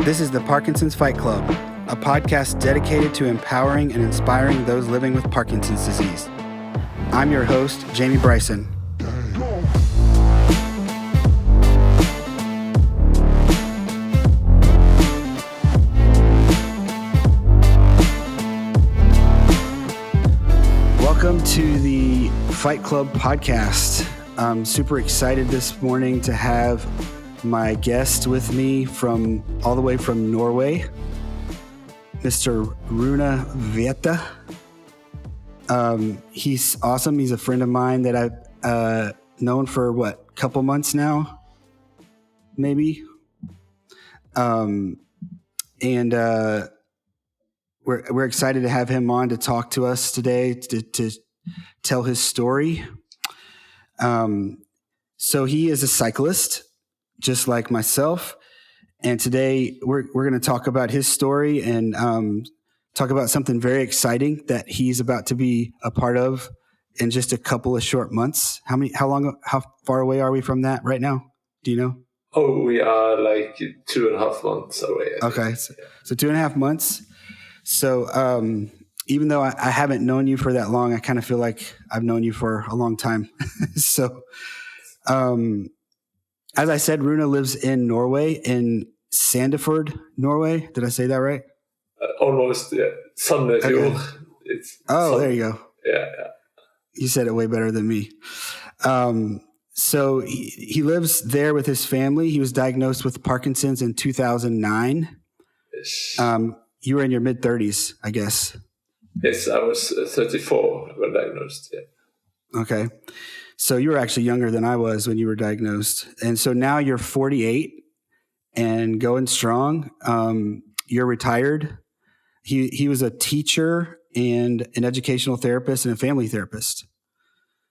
This is the Parkinson's Fight Club, a podcast dedicated to empowering and inspiring those living with Parkinson's disease. I'm your host, Jamie Bryson. Welcome to the Fight Club podcast. I'm super excited this morning to have my guest with me from all the way from Norway, Mr. Rune Vethe. He's awesome. He's a friend of mine that I've known for a couple months now, maybe. We're excited to have him on to talk to us today to tell his story. So he is a cyclist, just like myself. And today we're going to talk about his story and talk about something very exciting that he's about to be a part of in just a couple of short months. How far away are we from that right now? Do you know? Oh, we are like 2.5 months away. Okay. So 2.5 months. So even though I haven't known you for that long, I kind of feel like I've known you for a long time. So as I said, Rune lives in Norway, in Sandefjord, Norway. Did I say that right? Almost, yeah. Sandefjord. Okay. There you go. Yeah. You said it way better than me. So he lives there with his family. He was diagnosed with Parkinson's in 2009. Yes. You were in your mid-30s, I guess. Yes, I was 34 when diagnosed, yeah. Okay. So you were actually younger than I was when you were diagnosed. And so now you're 48 and going strong. You're retired. He was a teacher and an educational therapist and a family therapist.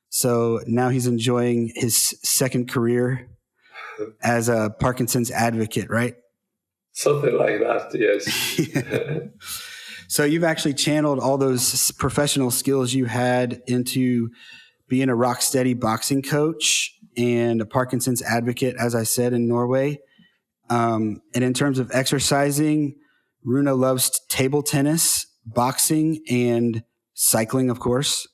So now he's enjoying his second career as a Parkinson's advocate, right? Something like that, yes. Yeah. So you've actually channeled all those professional skills you had into being a Rocksteady Boxing coach and a Parkinson's advocate, as I said, in Norway. And in terms of exercising, Rune loves table tennis, boxing, and cycling, of course.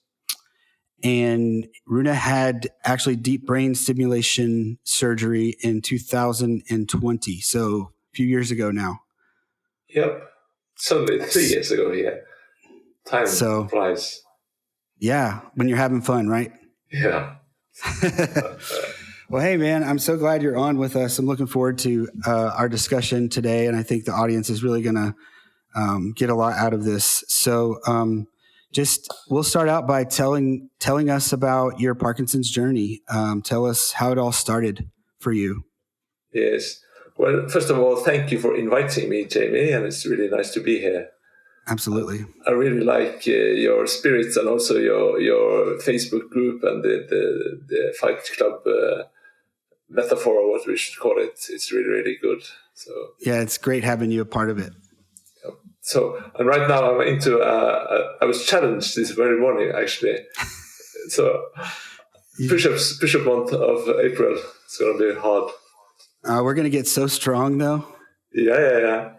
And Rune had actually deep brain stimulation surgery in 2020, so a few years ago now. Yep. Suddenly 3 years ago, yeah. Time flies. Yeah, when you're having fun, right? Yeah. Well, hey, man, I'm so glad you're on with us. I'm looking forward to our discussion today, and I think the audience is really going to get a lot out of this. So we'll start out by telling us about your Parkinson's journey. Tell us how it all started for you. Yes. Well, first of all, thank you for inviting me, Jamie, and it's really nice to be here. Absolutely. I really like your spirits and also your Facebook group and the Fight Club metaphor, or what we should call it. It's really, really good. So yeah, it's great having you a part of it. Yeah. So, and right now I'm into, I was challenged this very morning, actually. So push-up month of April. It's going to be hard. We're going to get so strong, though. Yeah.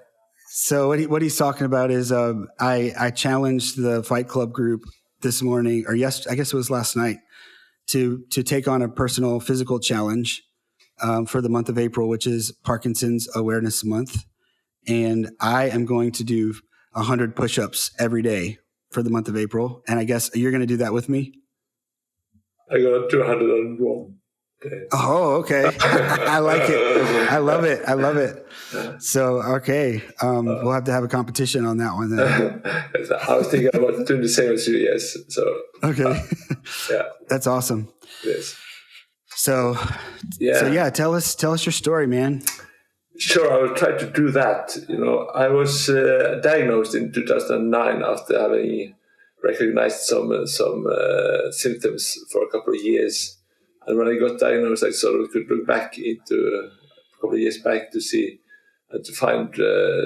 So what he's talking about is I challenged the Fight Club group this morning, or I guess it was last night, to take on a personal physical challenge for the month of April, which is Parkinson's Awareness Month. And I am going to do 100 push-ups every day for the month of April. And I guess you're going to do that with me? I got 201. Okay. Oh, okay. I like it. I love it. So, okay. We'll have to have a competition on that one then. I was thinking about doing the same as you, yes. So, okay. Yeah. That's awesome. Yes. So tell us your story, man. Sure, I will try to do that. I was diagnosed in 2009 after having recognized some symptoms for a couple of years. And when I got diagnosed, I sort of could look back into a couple of years back to see and to find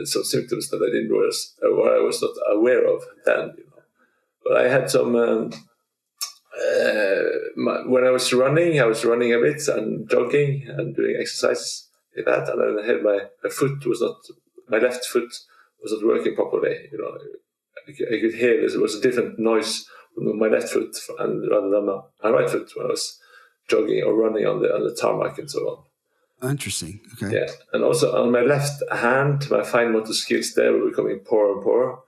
some symptoms that I was not aware of then. But I had some. When I was running a bit and jogging and doing exercises like that, and then I had my foot was not my left foot was not working properly. I could hear there was a different noise from my left foot and rather than my right foot when I was jogging or running on the tarmac and so on. Interesting. Okay. Yeah, and also on my left hand, my fine motor skills there were becoming poorer and poorer.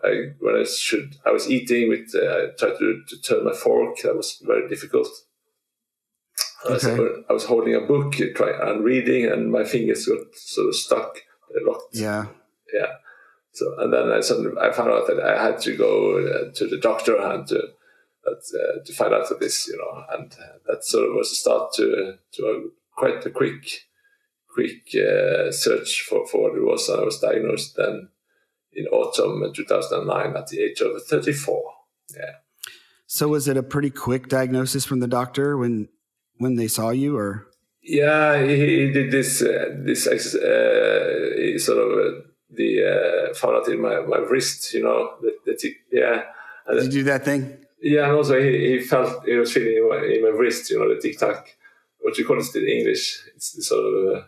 I was eating with, I tried to turn my fork. That was very difficult. Okay. I was holding a book and reading, and my fingers got sort of stuck, locked. Yeah. Yeah. So, and then I found out that I had to go to the doctor and to find out this, and that sort of was a start to quite a quick search for what it was. And I was diagnosed then in autumn 2009 at the age of 34. Yeah. So was it a pretty quick diagnosis from the doctor when they saw you, or? Yeah, he did this. He sort of found out in my wrist. Yeah. And did you do that thing? Yeah, and also he was feeling in my wrist. The tic tac. What you call it in English? It's sort of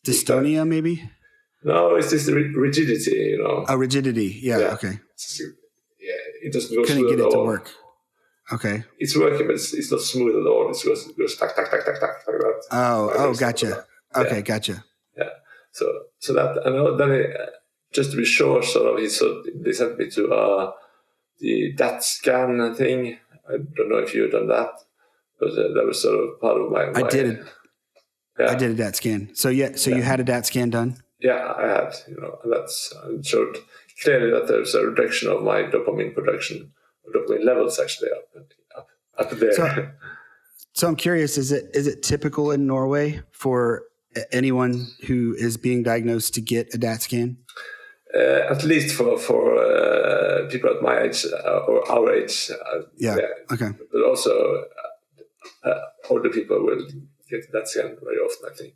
dystonia, maybe. No, it's just rigidity. Oh, rigidity. Yeah. Okay. It doesn't go Couldn't smooth get it at to all. work. Okay. It's working, but it's not smooth at all. It goes tack tack tack tack tack like that. Oh, gotcha. Okay, gotcha. Yeah. So that, and then just to be sure, they sent me to the DAT scan thing. I don't know if you've done that, but that was sort of part of my. I did. I did a DAT scan. So you had a DAT scan done? Yeah, I had. And that's showed clearly that there's a reduction of my dopamine production, dopamine levels actually up there. So I'm curious, is it typical in Norway for anyone who is being diagnosed to get a DAT scan? At least for people at my age or our age. Yeah. Okay. But also older people will get that scan very often, I think.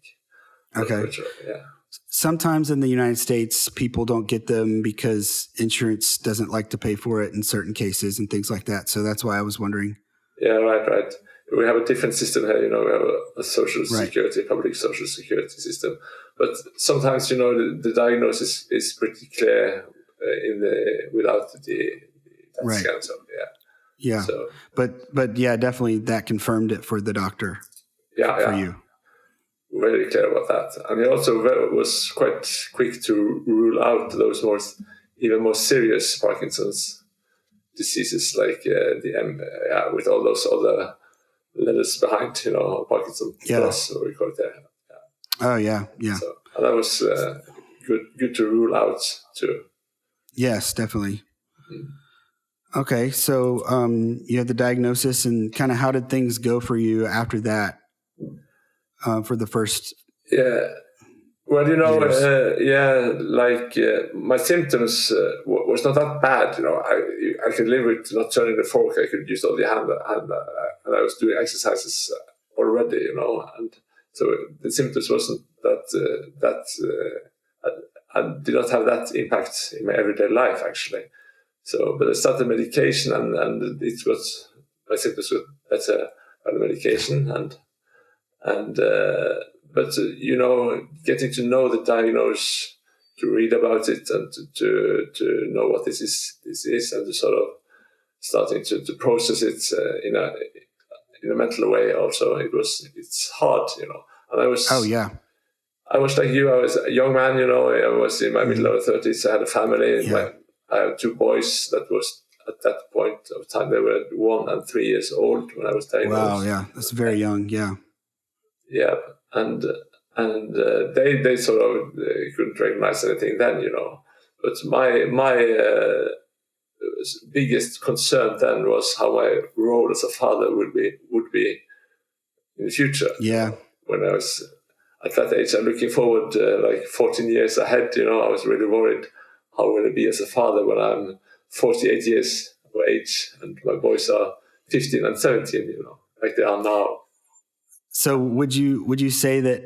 Okay. Sure. Yeah. Sometimes in the United States, people don't get them because insurance doesn't like to pay for it in certain cases and things like that. So that's why I was wondering. Yeah, right. We have a different system here. We have a social security, public social security system. But sometimes, the diagnosis is pretty clear without the scan. So, yeah. Yeah. So, but yeah, definitely that confirmed it for the doctor. Yeah. For you. Very clear about that. And he also was quite quick to rule out those even more serious Parkinson's diseases like with all those other letters behind, Parkinson plus, or we call it there. Yeah. Oh, yeah. So, and that was good to rule out too. Yes, definitely. Okay, so you had the diagnosis, and kind of how did things go for you after that? For the first. Yeah. Well, my symptoms was not that bad. I could live with not turning the fork. I could use only hand, and I was doing exercises already. And so the symptoms wasn't that I did not have that impact in my everyday life actually. So, but I started medication, and my symptoms were better by the medication, but getting to know the diagnosis, to read about it, and to know what this is, and to sort of starting to process it in a mental way. Also, it's hard, And I was. Oh yeah. I was like you. I was a young man, I was in my middle of the 30s. I had a family. Yeah. I have two boys. That was at that point of time. They were 1 and 3 years old when I was diagnosed. Wow. Yeah, that's very young. Yeah. Yeah, and they sort of couldn't recognize anything then, But my biggest concern then was how my role as a father would be in the future. Yeah. When I was at that age, I'm looking forward 14 years ahead. I was really worried. How will I be as a father when I'm 48 years of age and my boys are 15 and 17? Like they are now. So would you say that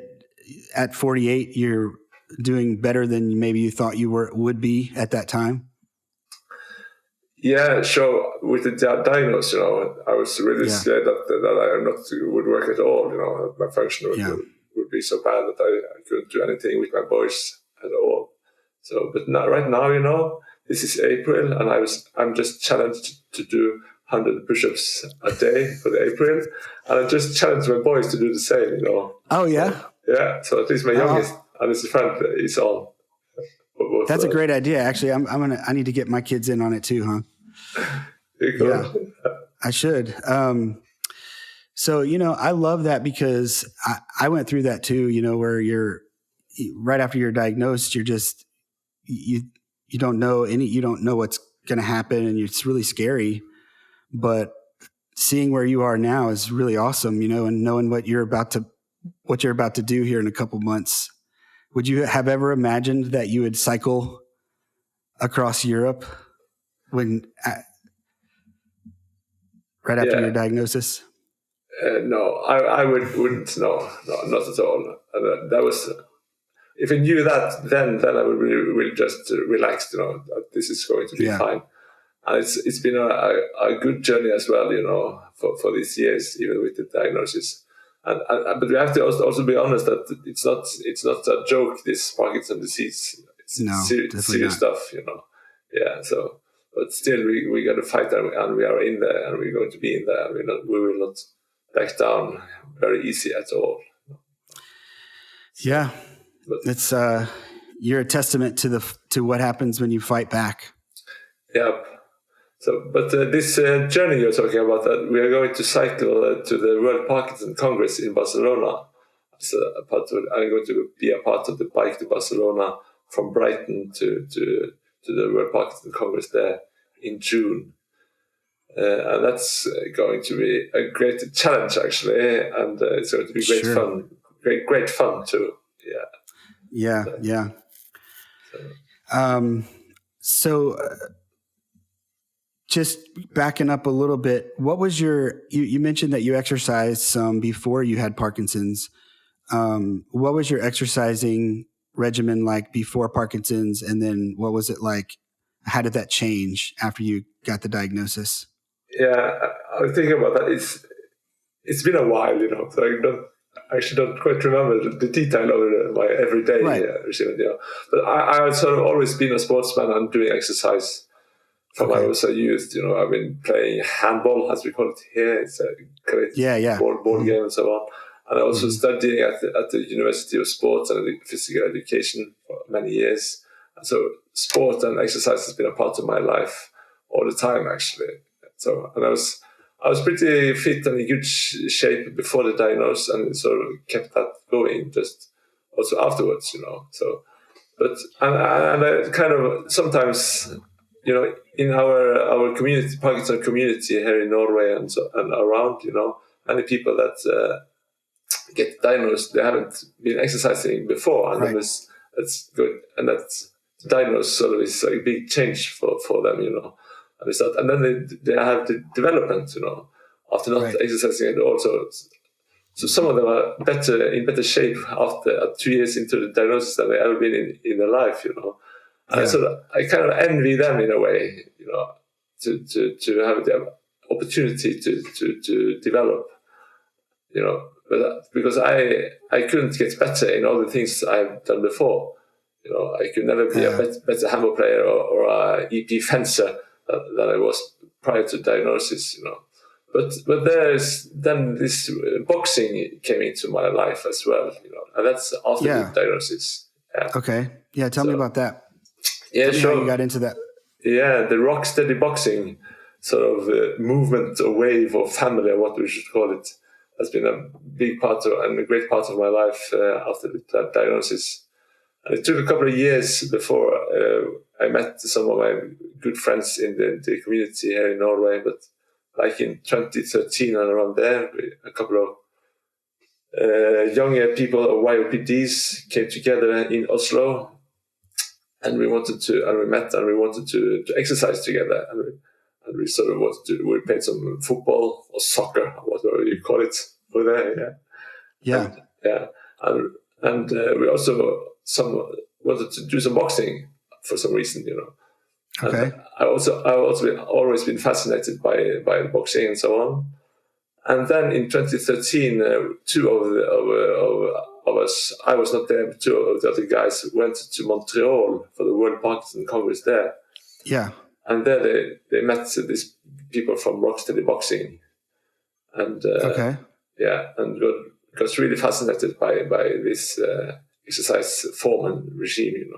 at 48 you're doing better than maybe you thought you would be at that time? Yeah, sure. With the diagnosis, I was really scared that I would work at all. My function would be so bad that I couldn't do anything with my boys at all. So, but now, right now, this is April, and I'm just challenged to do 100 push-ups a day for the April, and I just challenged my boys to do the same. Oh yeah, yeah. So at least my youngest and his friend is on. That's a great idea. Actually, I need to get my kids in on it too, huh? Yeah, I should. So, I love that because I went through that too, where you're right after you're diagnosed, you're just, you don't know what's going to happen, and it's really scary, but seeing where you are now is really awesome, and knowing what you're about to do here in a couple months. Would you have ever imagined that you would cycle across Europe right after your diagnosis? No, I wouldn't. No, not at all. That was, if I knew that, then I would really just relax. That this is going to be fine. And it's been a good journey as well. For these years, even with the diagnosis. But we have to also be honest that it's not a joke. This Parkinson disease, it's serious stuff. Yeah. So, but still, we got to fight, and we are in there, and we're going to be in there. We will not back down very easy at all. Yeah, it's you're a testament to what happens when you fight back. Yeah. So, but this journey you're talking about, that we are going to cycle to the World Parkinson Congress in Barcelona. So I'm going to be a part of the Bike to Barcelona from Brighton to the World Parkinson Congress there in June. And that's going to be a great challenge, actually, and it's going to be great fun. Great fun too. Yeah. Yeah. So just backing up a little bit, what was you mentioned that you exercised some before you had Parkinson's. What was your exercising regimen like before Parkinson's? And then what was it like? How did that change after you got the diagnosis? Yeah, I was thinking about that. It's been a while, so I actually don't quite remember the detail of my everyday regime. But I've sort of always been a sportsman and doing exercise from when I was a youth. I've been playing handball, as we call it here. It's a great board game and so on. And I also studying at the University of Sports and Physical Education for many years. And so sport and exercise has been a part of my life all the time, actually. So, and I was pretty fit and in good shape before the diagnosis, and sort of kept that going just also afterwards, So, but and I kind of sometimes, in our community, Parkinson community here in Norway and around, many people that get diagnosed, they haven't been exercising before, and then that's good, and that's diagnosed sort of is a big change for them, and then they have the development, after not exercising at all. So some of them are in better shape after 2 years into the diagnosis than they ever been in their life, And so I kind of envy them in a way, to have the opportunity to develop, but because I couldn't get better in all the things I've done before. I could never be a better handball player or a EP fencer than I was prior to diagnosis, But there's then this boxing came into my life as well, and that's after the diagnosis. Yeah. Okay. Yeah. Tell me about that. Yeah, tell me how you got into that. Yeah, the Rocksteady Boxing sort of movement or wave or family, or what we should call it, has been a big part and a great part of my life after that diagnosis. And it took a couple of years before I met some of my good friends in the community here in Norway. But like in 2013 and around there, a couple of younger people, YOPDs, came together in Oslo, and we met and we wanted to exercise together. And we sort of we played some football or soccer, whatever you call it over there. Yeah. And we also wanted to do some boxing for some reason, Okay. And I've always been fascinated by boxing and so on. And then in 2013, two of I was not there, but two of the other guys went to Montreal for the World Parkinson Congress there. Yeah. And there they met these people from Rocksteady Boxing. And Okay. yeah, and got really fascinated by this exercise form and regime,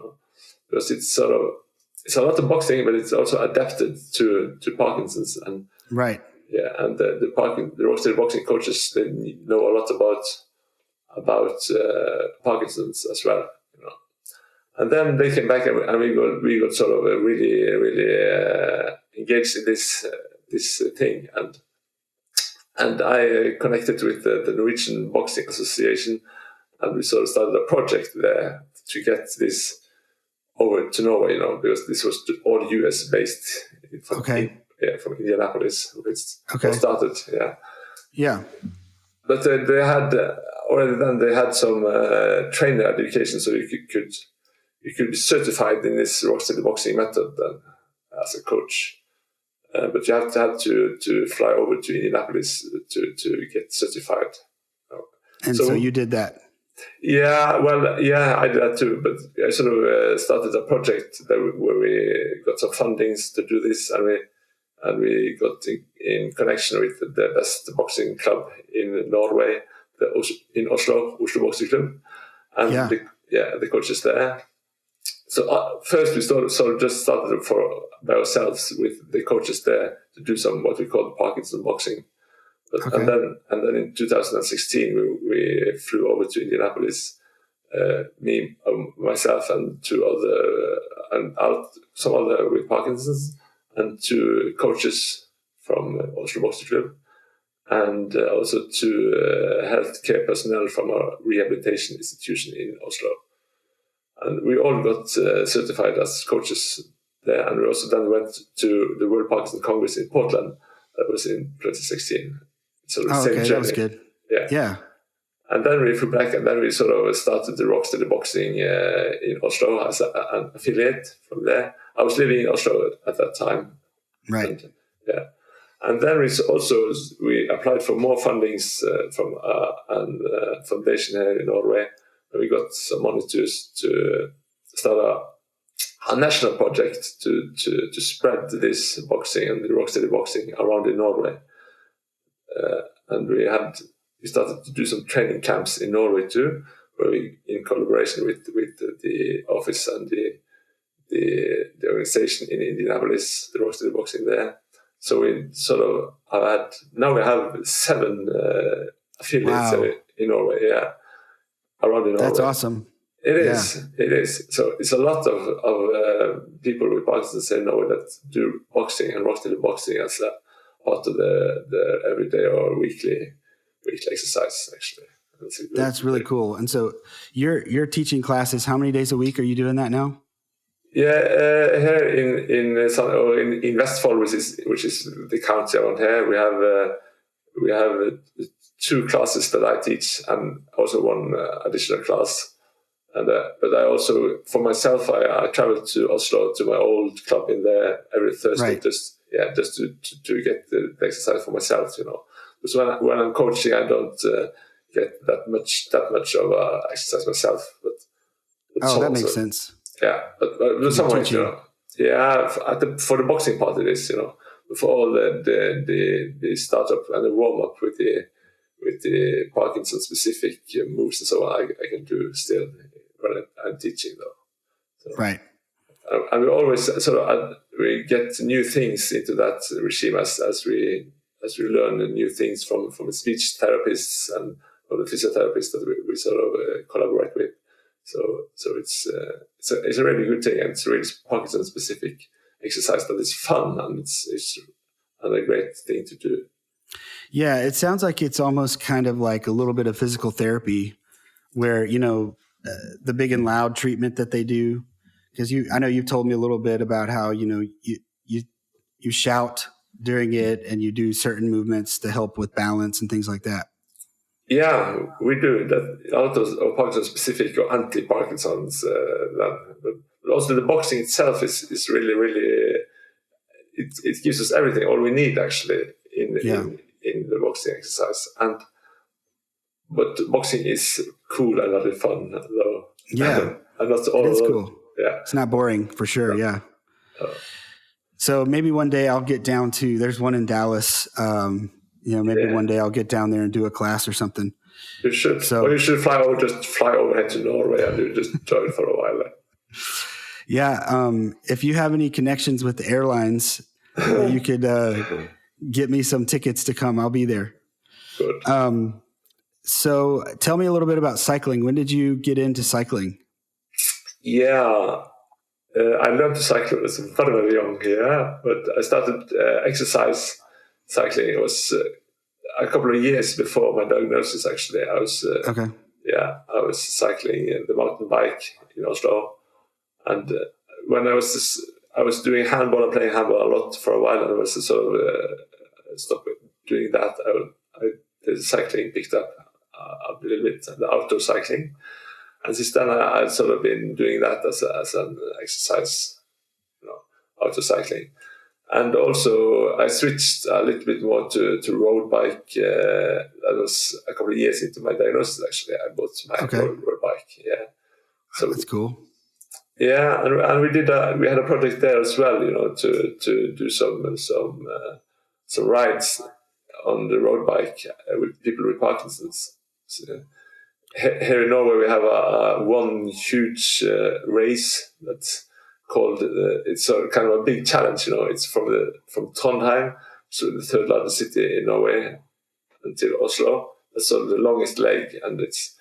because it's a lot of boxing, but it's also adapted to Parkinson's. And Right. yeah, and the Rocksteady Boxing coaches, they know a lot about Parkinson's as well, And then they came back, and we got sort of really engaged in this thing, and I connected with the Norwegian Boxing Association, and we sort of started a project there to get this over to Norway, because this was all US based from Indianapolis. It's all started, yeah. Yeah. But they had already then they had some trainer education, so you could be certified in this Rocksteady Boxing method then, as a coach. But you have to fly over to Indianapolis to get certified. And so you did that. Yeah, well, yeah, I did that too. But I sort of started a project where we got some fundings to do this, and we got in connection with the best boxing club in Norway, in Oslo Boxing Club, and the coaches there. So first we sort of just started by ourselves with the coaches there to do some what we call Parkinson boxing. And then in 2016 we flew over to Indianapolis, me, myself, and some other with Parkinson's, and two coaches from Oslo Boxing Club, and also two healthcare personnel from a rehabilitation institution in Oslo. And we all got certified as coaches there, and we also then went to the World Parkinson Congress in Portland. That was in 2016. So the same journey. That was good. Yeah. And then we flew back, and then we sort of started the Rocksteady Boxing in Oslo as an affiliate from there. I was living in Oslo at that time. Right. And then we applied for more fundings from a foundation here in Norway. And we got some money to start a national project to spread this boxing and the Rocksteady Boxing around in Norway. And we started to do some training camps in Norway too, where we, in collaboration with the office and the organization in Indianapolis, the Rocksteady Boxing there. So we sort of now we have 7 affiliates in Norway, around in Norway. That's awesome. It is. So it's a lot of people with Parkinson's in Norway that do boxing and Rocksteady Boxing as a part of the everyday or weekly exercise, actually. That's really cool. And so you're teaching classes. How many days a week are you doing that now? Yeah, here in Vestfold, which is the county around here, we have 2 classes that I teach, and also 1 additional class. And but I also, for myself, I travel to Oslo to my old club in there every Thursday, just to get the exercise for myself, Because when I'm coaching, I don't get that much of exercise myself. But that makes sense. Yeah, but some ways, for the boxing part it is, for all the startup and the warm up with the Parkinson specific moves and so on, I can do still when I'm teaching though. So, right. And we always we get new things into that regime as we learn new things from the speech therapists and from the physiotherapists that we sort of collaborate with. So it's a really good thing, and it's a really Parkinson specific exercise that is fun, and it's a great thing to do. Yeah, it sounds like it's almost kind of like a little bit of physical therapy, where the big and loud treatment that they do. Because I know you've told me a little bit about how you shout during it, and you do certain movements to help with balance and things like that. Yeah, we do that. A lot of Parkinson specific or anti-Parkinson's. But also the boxing itself is really, really. It gives us everything, all we need actually in the boxing exercise. And but boxing is cool and really fun, though. Yeah, And that's it is all. cool. Yeah, It's not boring for sure. Yeah. So maybe one day I'll get down to. There's one in Dallas. Maybe one day I'll get down there and do a class or something. You should. So, or you should fly over to Norway and you just join for a while. yeah. If you have any connections with the airlines, you could get me some tickets to come. I'll be there. Good. So tell me a little bit about cycling. When did you get into cycling? Yeah. I learned to cycle as very young, but I started exercise cycling. It was a couple of years before my diagnosis, actually. I was cycling the mountain bike in Oslo. And when I was doing handball and playing handball a lot for a while, and I was sort of stopped doing that. The cycling picked up a little bit, the outdoor cycling. And since then, I've sort of been doing that as an exercise, outdoor cycling. And also, I switched a little bit more to road bike. That was a couple of years into my diagnosis, actually. I bought my road bike. Yeah, so that's cool. Yeah, and we had a project there as well, to do some rides on the road bike with people with Parkinson's. So, here in Norway, we have one huge race that's called. It's a kind of a big challenge. It's from Trondheim, so the third largest city in Norway, until Oslo. That's sort of the longest leg, and that's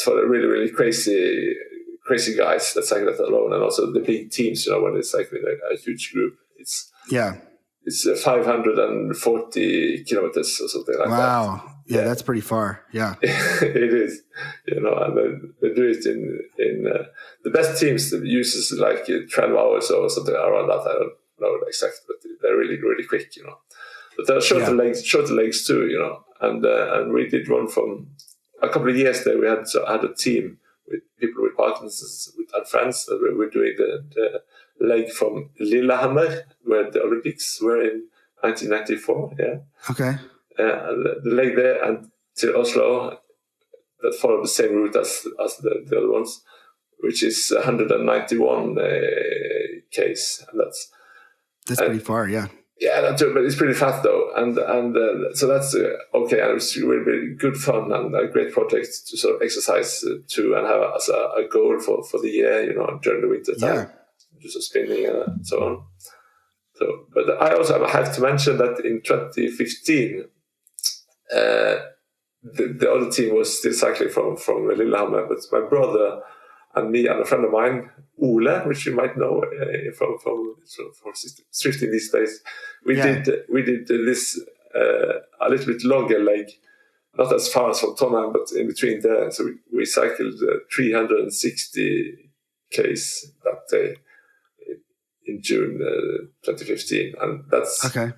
for the really, really crazy guys that cycle that alone, and also the big teams. When they cycle in a huge group, it's 540 kilometers or something like that. Wow. Yeah, that's pretty far. Yeah, it is. And they do it in the best teams that uses like 12 hours or something around that. I don't know exactly, but they're really, really quick. But there are shorter legs too. And we did one from a couple of years there. We had a team with people with Parkinson's and friends that we were doing the leg from Lillehammer, where the Olympics were in 1994. Yeah. Okay. The leg there and to Oslo that followed the same route as the other ones, which is 191 k's, and that's pretty far. Yeah. Yeah, but it's pretty fast though, and so that's okay. And it was really, really good fun and a great project to sort of exercise to and have as a goal for the year, during the winter time, do some spinning and so on. So, but I also have to mention that in 2015, the other team was still cycling from Lillehammer, but my brother and me and a friend of mine, Ole, which you might know from Swifting these days, we did this a little bit longer leg, not as far as from Trondheim, but in between there. So we cycled 360 k's that day in June 2015, and that's okay.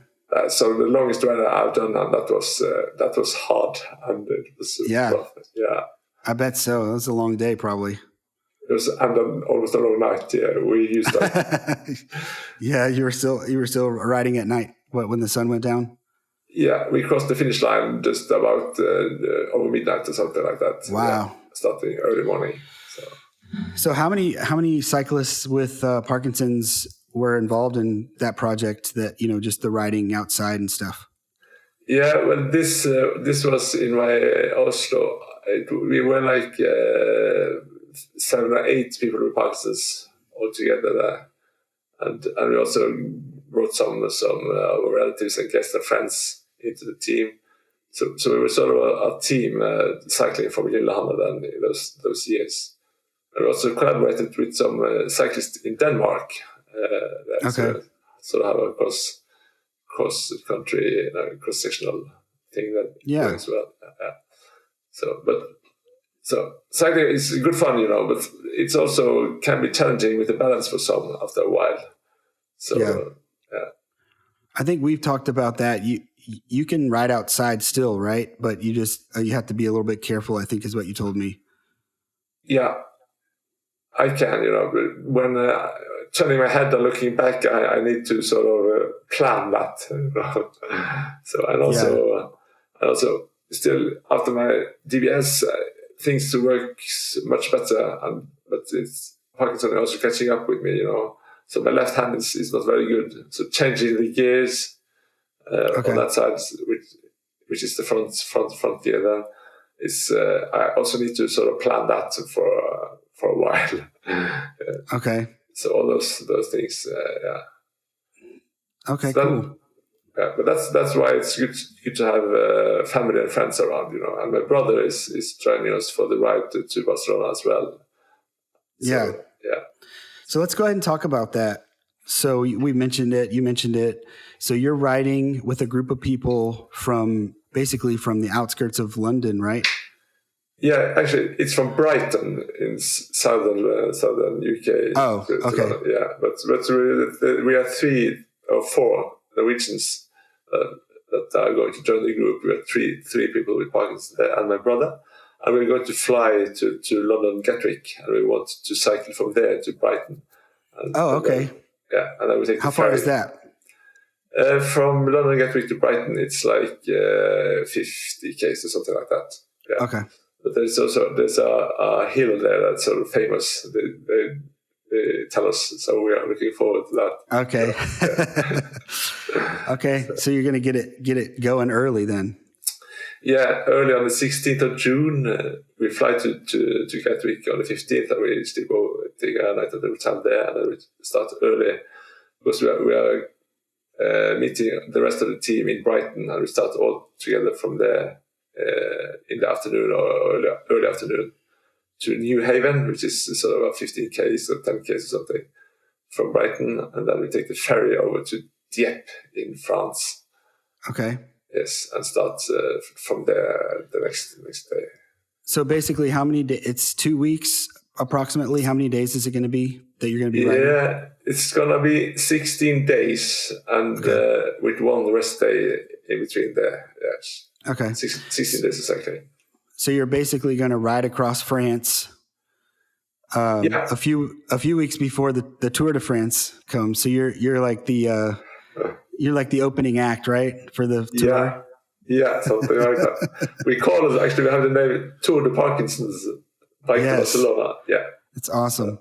So the longest run I've done, and that was hard, and it was rough. Yeah, I bet so. It was a long day, probably. It was, and almost a long night. Yeah, we used that. Yeah, you were still riding at night. When the sun went down? Yeah, we crossed the finish line just about over midnight or something like that. Wow! Yeah, starting early morning. So how many cyclists with Parkinson's were involved in that project? That just the riding outside and stuff. Yeah, well, this was in my Oslo. We were like 7 or 8 people with Parkinson's altogether there, and we also brought some relatives and guests and friends into the team. So we were sort of a team cycling from Lillehammer then in those years. And we also collaborated with some cyclists in Denmark. Sort of have a cross country, cross sectional thing that as well. So cycling is good fun, but it's also can be challenging with the balance for some after a while. So I think we've talked about that. You can ride outside still, right? But you have to be a little bit careful, I think is what you told me. Yeah, I can, but when turning my head and looking back, I need to sort of plan that. So and also still after my DBS, things work much better, but it's Parkinson also catching up with me, So my left hand is not very good. So changing the gears on that side, which is the front gear, then is I also need to sort of plan that for a while. Okay. So all those things, Okay, so cool. Yeah, but that's why it's good to have family and friends around, And my brother is joining us for the ride to Barcelona as well. So, yeah. So let's go ahead and talk about that. So we mentioned it. You mentioned it. So you're riding with a group of people basically from the outskirts of London, right? Yeah, actually, it's from Brighton in southern UK. Oh, okay. Yeah, but we are 3 or 4 Norwegians that are going to join the group. We are three people with Parkinson there, and my brother. And we're going to fly to London Gatwick, and we want to cycle from there to Brighton. Okay. And then we take How far is that? From London Gatwick to Brighton, it's like 50 km or something like that. Yeah. Okay. But there's a hill there that's sort of famous. They tell us, so we are looking forward to that. Okay. Okay, so you're going to get it going early then. Yeah, early on the 16th of June, we fly to Gatwick on the 15th, and we still go take a night at the hotel there, and then we start early because we are meeting the rest of the team in Brighton, and we start all together from there in the afternoon or early afternoon to New Haven, which is sort of a 15 km or 10 km or something from Brighton, and then we take the ferry over to Dieppe in France. Okay. Yes, and start from there the next day. So basically, how many days? It's 2 weeks approximately. How many days is it going to be that you're going to be riding? Yeah, it's going to be 16 days, and with one rest day in between there. Yes. Okay. 16 days exactly. So you're basically going to ride across France. A few weeks before the Tour de France comes. So you're like the opening act, right, for the tour? Yeah, something like that. We call it, actually, we have the name Tour de Parkinson's bike to Barcelona. Yeah. It's awesome.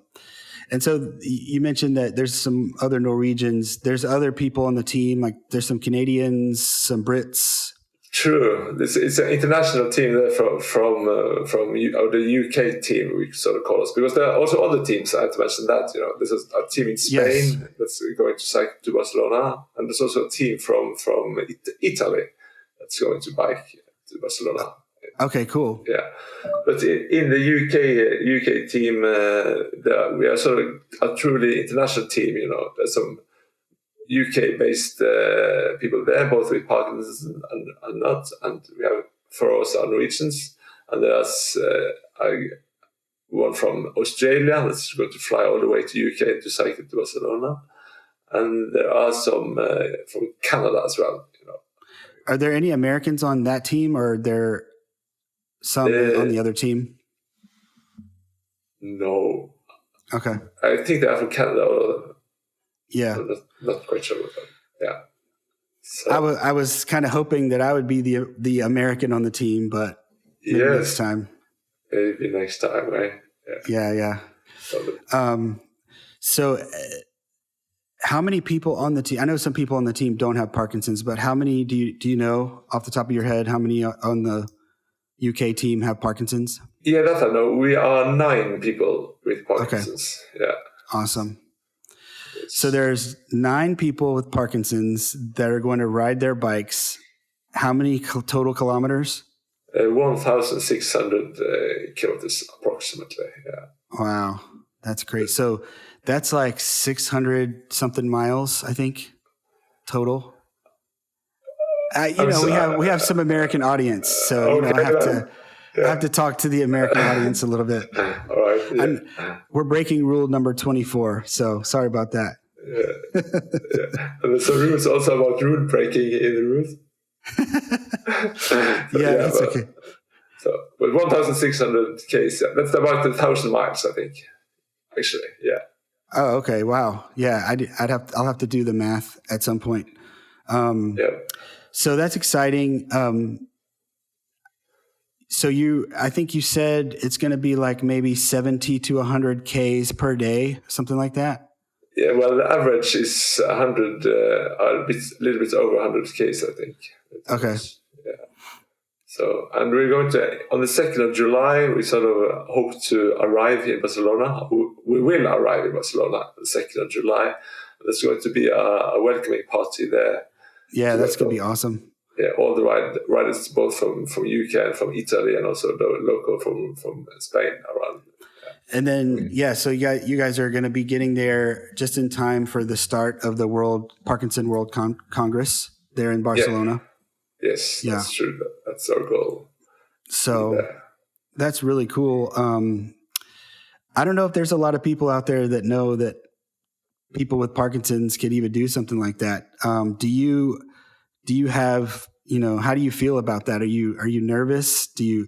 And so you mentioned that there's some other Norwegians. There's other people on the team, like there's some Canadians, some Brits. True. It's an international team there from the UK team, we sort of call us, because there are also other teams. I have to mention that. There's a team in Spain that's going to cycle to Barcelona, and there's also a team from Italy that's going to bike to Barcelona. Okay, cool. Yeah, but in the UK team, we are sort of a truly international team. There's some UK-based people there, both with Parkinson's and not, and we have 4 us are Norwegians, and there's one from Australia that's going to fly all the way to UK to cycle to Barcelona, and there are some from Canada as well. Are there any Americans on that team, or are there some on the other team? No. Okay. I think they are from Canada. Yeah. I'm not quite sure about that. Yeah. So, I was kind of hoping that I would be the American on the team, but maybe next time. Maybe next time, right? Yeah. So how many people on the team? I know some people on the team don't have Parkinson's, but how many do you know off the top of your head? How many on the UK team have Parkinson's? Yeah, that I know. We are 9 people with Parkinson's. Okay. Yeah. Awesome. So there's 9 people with Parkinson's that are going to ride their bikes. How many total kilometers? 1,600 kilometers approximately. Yeah. Wow, that's great. So that's like 600 something miles, I think, total. We have some American audience, so I have to talk to the American audience a little bit. All right. Yeah. We're breaking rule number 24, so sorry about that. Yeah. And there's some rules also about rule breaking in the rules. That's okay. But 1,600 Ks, that's about 1,000 miles, I think. Actually, yeah. Oh, okay. Wow. Yeah, I'll have to do the math at some point. So that's exciting. So I think you said it's going to be like maybe 70 to 100 Ks per day, something like that. Yeah, well, the average is 100, a little bit over 100 Ks, I think. Okay. Yeah. So, and we're going to, on the 2nd of July, we sort of hope to arrive in Barcelona. We will arrive in Barcelona on the 2nd of July. There's going to be a welcoming party there. Yeah, that's going to be awesome. Yeah, all the riders, both from UK and from Italy, and also the local from Spain around. And then, so you guys are going to be getting there just in time for the start of the Parkinson World Congress there in Barcelona. Yeah. Yes, that's true. That's our goal. So that's really cool. I don't know if there's a lot of people out there that know that people with Parkinson's could even do something like that. Do you have, how do you feel about that? Are you nervous? Do you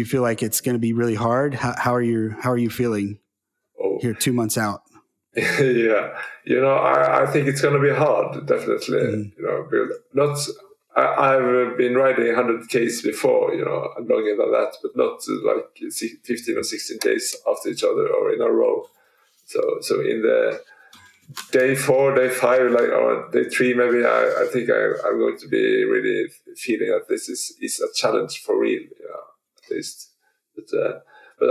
feel like it's going to be really hard? How are you feeling here 2 months out? Yeah, I think it's going to be hard, definitely. Mm-hmm. I've been riding 100 Ks before, and longer than that, but not like 15 or 16 days after each other or in a row. So in the day 4, day 5, or day 3, maybe I think I'm going to be really feeling that this is a challenge for real, at least. But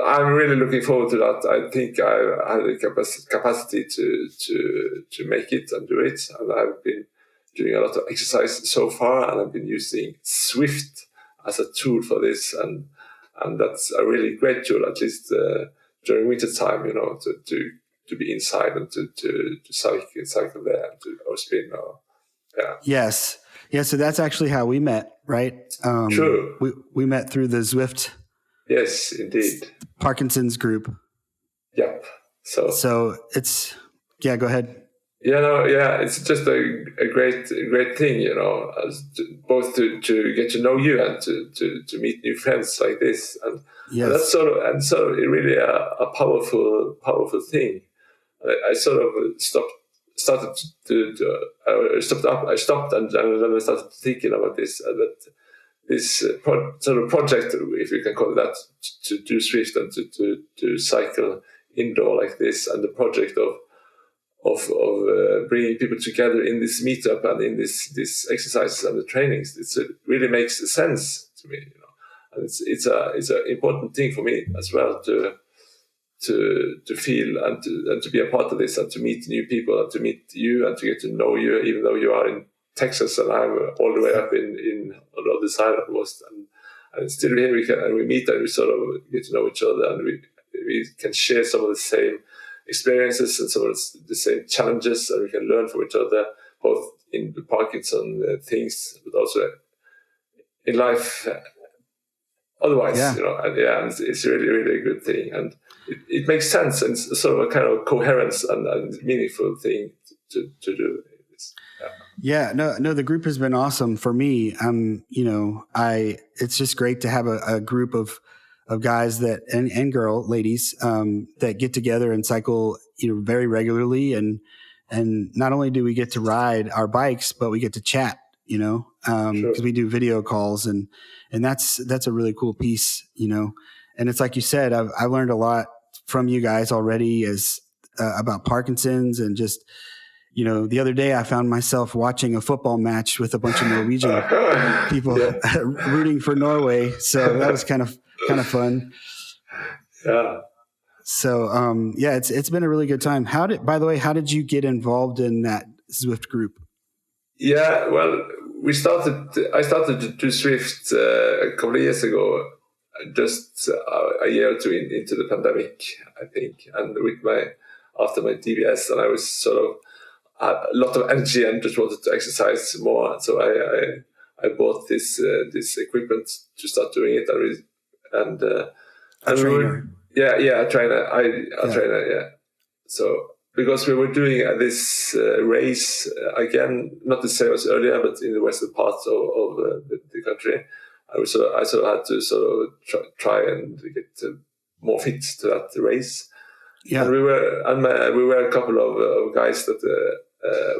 I'm really looking forward to that. I think I have the capacity to make it and do it. And I've been doing a lot of exercise so far, and I've been using Swift as a tool for this. And that's a really great tool, at least during winter time, to be inside and to cycle there or spin. Yes. Yeah. So that's actually how we met, right? True. We met through the Zwift. Yes, indeed. Parkinson's group. Yep. So it's, go ahead. It's just a great thing, both to get to know you and to meet new friends like this, and that's sort of really a powerful thing. I sort of stopped and then I started thinking about this this sort of project, if you can call it that, to do Swift and to cycle indoor like this, and the project of bringing people together in this meetup and in this exercises and the trainings. It really makes sense to me, and it's an important thing for me as well to feel and to be a part of this and to meet new people and to meet you and to get to know you, even though you are in Texas and I'm all the way up in on the other side almost, and still here we meet and we sort of get to know each other, and we can share some of the same experiences and some of the same challenges, and we can learn from each other, both in the Parkinson things, but also in life otherwise. And it's really, really a good thing, and it makes sense, and it's sort of a kind of coherence and meaningful thing to do. No, the group has been awesome for me. It's just great to have a group of guys that and ladies that get together and cycle, very regularly, and not only do we get to ride our bikes, but we get to chat, because we do video calls, and that's a really cool piece, and it's like you said, I've learned a lot from you guys already about Parkinson's, and just, the other day I found myself watching a football match with a bunch of Norwegian people rooting for Norway. So that was kind of fun. Yeah. So, it's been a really good time. By the way, how did you get involved in that Zwift group? Yeah, well, I started to do Zwift a couple of years ago, just a year or two into the pandemic, I think, and after my DBS, and I was sort of had a lot of energy and just wanted to exercise more. So I bought this equipment to start doing it, and a trainer. A trainer. A trainer. Yeah. So because we were doing this race again, not the same as earlier, but in the western parts of the country, I sort of had to sort of try and get more fit to that race. Yeah. And we were a couple of guys that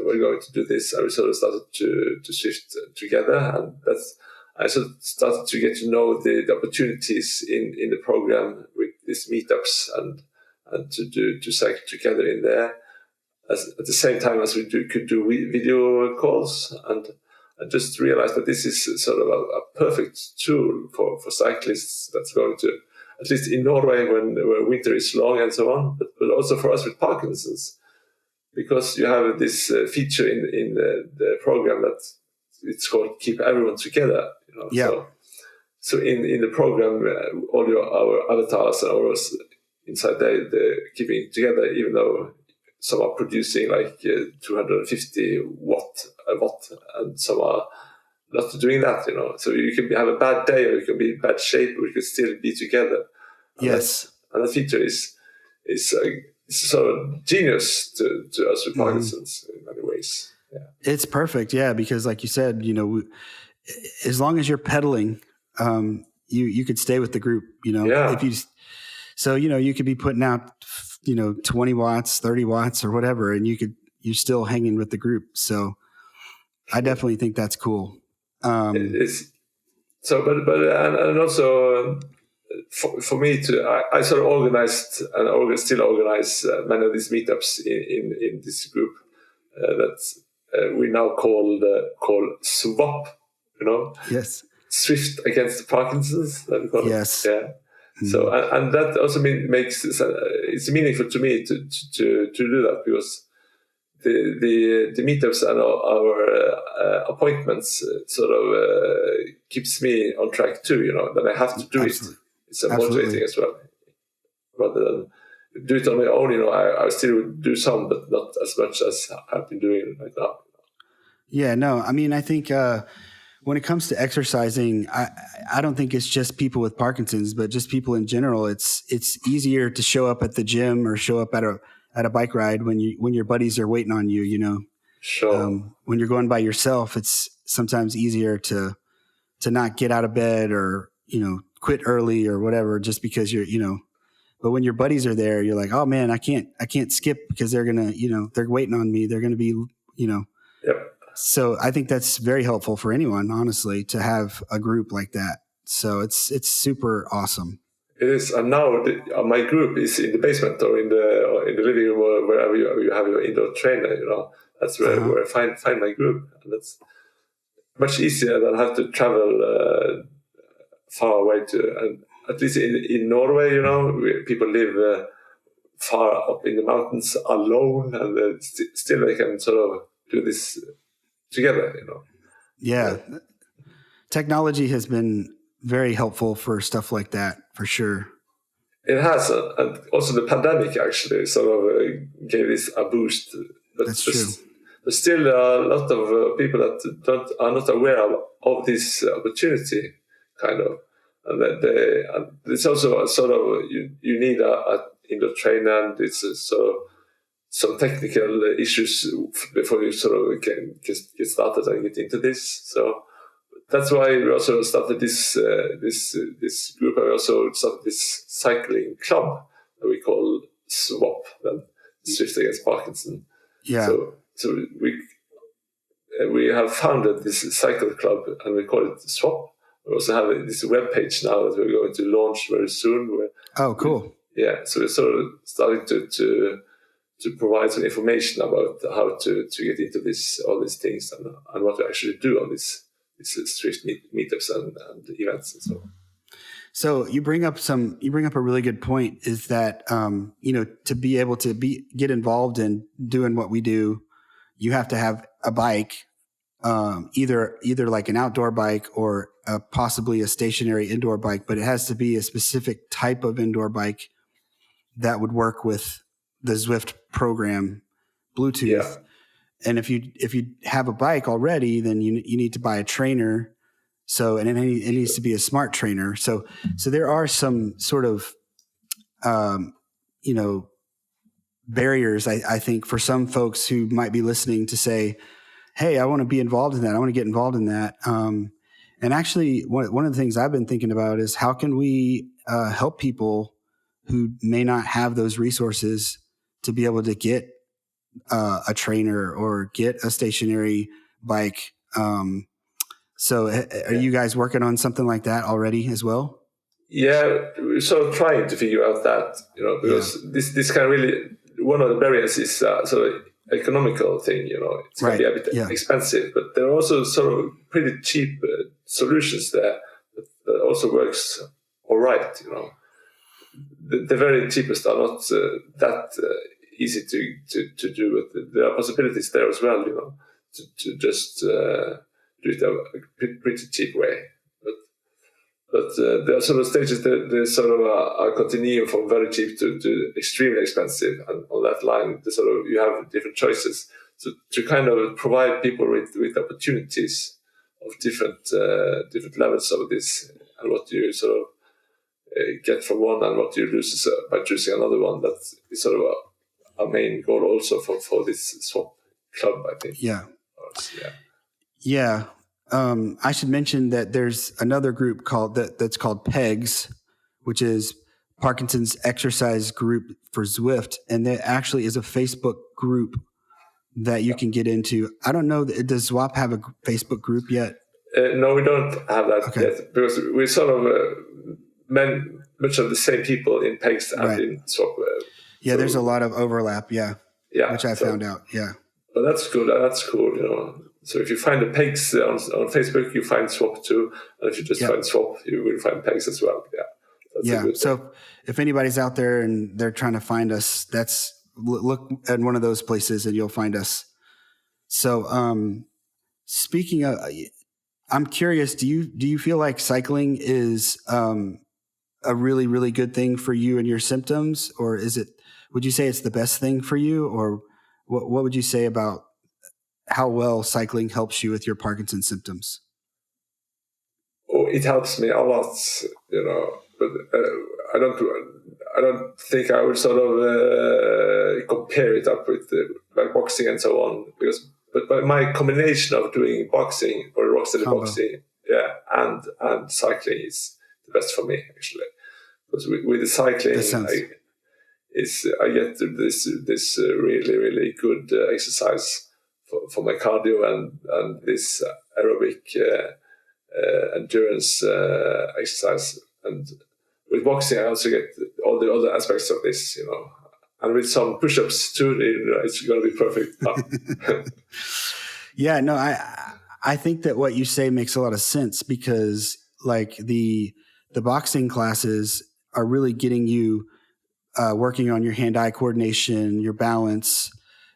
were going to do this, and we sort of started to shift together, and I sort of started to get to know the opportunities in the program with these meetups and to cycle together in there. At the same time as we could do video calls, and I just realized that this is sort of a perfect tool for cyclists that's going to, at least in Norway when winter is long and so on, but also for us with Parkinson's, because you have this feature in the program that it's called Keep Everyone Together. Yeah. So in the program, all our avatars and all inside they're keeping together, even though some are producing like 250 watt, and some are not doing that, So you can have a bad day, or you can be in bad shape, or you can still be together. And Yes. And that feature is sort of genius to us with Parkinson's in many ways. Yeah. It's perfect. Yeah. Because like you said, as long as you're pedaling, you could stay with the group, Yeah. if you just, so, you could be putting out, 20 watts, 30 watts or whatever, and you're still hanging with the group. So I definitely think that's cool. It's so, but and also for me I sort of organized and still organize many of these meetups in this group that we now call SWAP, Yes. Swift Against Parkinson's, that we call Yes. it. Yeah. So and that also makes it's meaningful to me to do that, because the meetups and our appointments sort of keeps me on track too. That I have to do Absolutely. it. It's motivating as well, rather than do it on my own. I still do some, but not as much as I've been doing right now. Yeah. No. I mean, I think when it comes to exercising, I don't think it's just people with Parkinson's, but just people in general. It's easier to show up at the gym or show up at a bike ride when your buddies are waiting on you. Sure. When you're going by yourself, it's sometimes easier to not get out of bed or quit early or whatever, just because but when your buddies are there, you're like, oh man, I can't skip because they're gonna they're waiting on me, they're gonna be Yep. So I think that's very helpful for anyone, honestly, to have a group like that. So it's super awesome. It is, and now my group is in the basement or in the living room, or wherever you have your indoor trainer. That's where I find my group, and that's much easier than have to travel far away to. And at least in Norway, people live far up in the mountains alone, and still they can sort of do this together. Yeah, technology has been very helpful for stuff like that, for sure. It has, and also the pandemic actually sort of gave this a boost. But That's true. There's still a lot of people that are not aware of this opportunity, kind of, and it's also sort of you need a indoor trainer, and it's sort of some technical issues before you sort of can get started and get into this. So that's why we also started this group. And we also started this cycling club that we call SWAP, Swift Against Parkinson. Yeah. So we have founded this cycle club, and we call it SWAP. We also have this webpage now that we're going to launch very soon. Oh, cool. So we're sort of starting to provide some information about how to get into all these things, and what to actually do on this Swift meetups and events and so on. So you bring up a really good point, is that to be able to get involved in doing what we do, you have to have a bike, either like an outdoor bike or possibly a stationary indoor bike, but it has to be a specific type of indoor bike that would work with the Zwift program Bluetooth. Yeah. And if you have a bike already, then you need to buy a trainer. So, and it needs to be a smart trainer. So there are some sort of, barriers, I think, for some folks who might be listening to say, hey, I want to be involved in that. I want to get involved in that. And actually, one of the things I've been thinking about is how can we help people who may not have those resources to be able to get a trainer or get a stationary bike. So are you guys working on something like that already as well? Yeah, we're sort of trying to figure out that, because this kind of really, one of the barriers is sort of economical thing, it's going to be a bit expensive, but there are also sort of pretty cheap solutions there that also works all right, The very cheapest are not that easy to do, but there are possibilities there as well, to just do it a pretty cheap way. But there are sort of stages that there's sort of a continuum from very cheap to extremely expensive. And on that line, you have different choices. So to kind of provide people with opportunities of different levels of this, and what you sort of get from one and what you lose by choosing another one, that is sort of a main goal also for this swap club, I think. Yeah. I should mention that there's another group that's called PEGS, which is Parkinson's Exercise Group for Zwift, and there actually is a Facebook group that you can get into. I don't know, does ZWAP have a Facebook group yet? No, we don't have that yet, because we sort of much of the same people in PEGS and in ZWAP. There's a lot of overlap, which I found out, But that's good. That's cool, So if you find the PEGS on Facebook, you find SWAP too. And if you just find SWAP, you will find PEGS as well. So if anybody's out there and they're trying to find us, look at one of those places and you'll find us. So speaking of, I'm curious, do you feel like cycling is a really, really good thing for you and your symptoms? Or would you say it's the best thing for you? Or what would you say about how well cycling helps you with your Parkinson's symptoms? Oh, it helps me a lot, but I don't think I would sort of compare it up with like boxing and so on, but my combination of doing boxing or Rocksteady Boxing, and cycling is the best for me, actually, because with the cycling, I get this really, really good exercise for my cardio and this aerobic endurance exercise. And with boxing, I also get all the other aspects of this, and with some push-ups too, it's going to be perfect. I think that what you say makes a lot of sense, because like the boxing classes are really getting you working on your hand-eye coordination, your balance,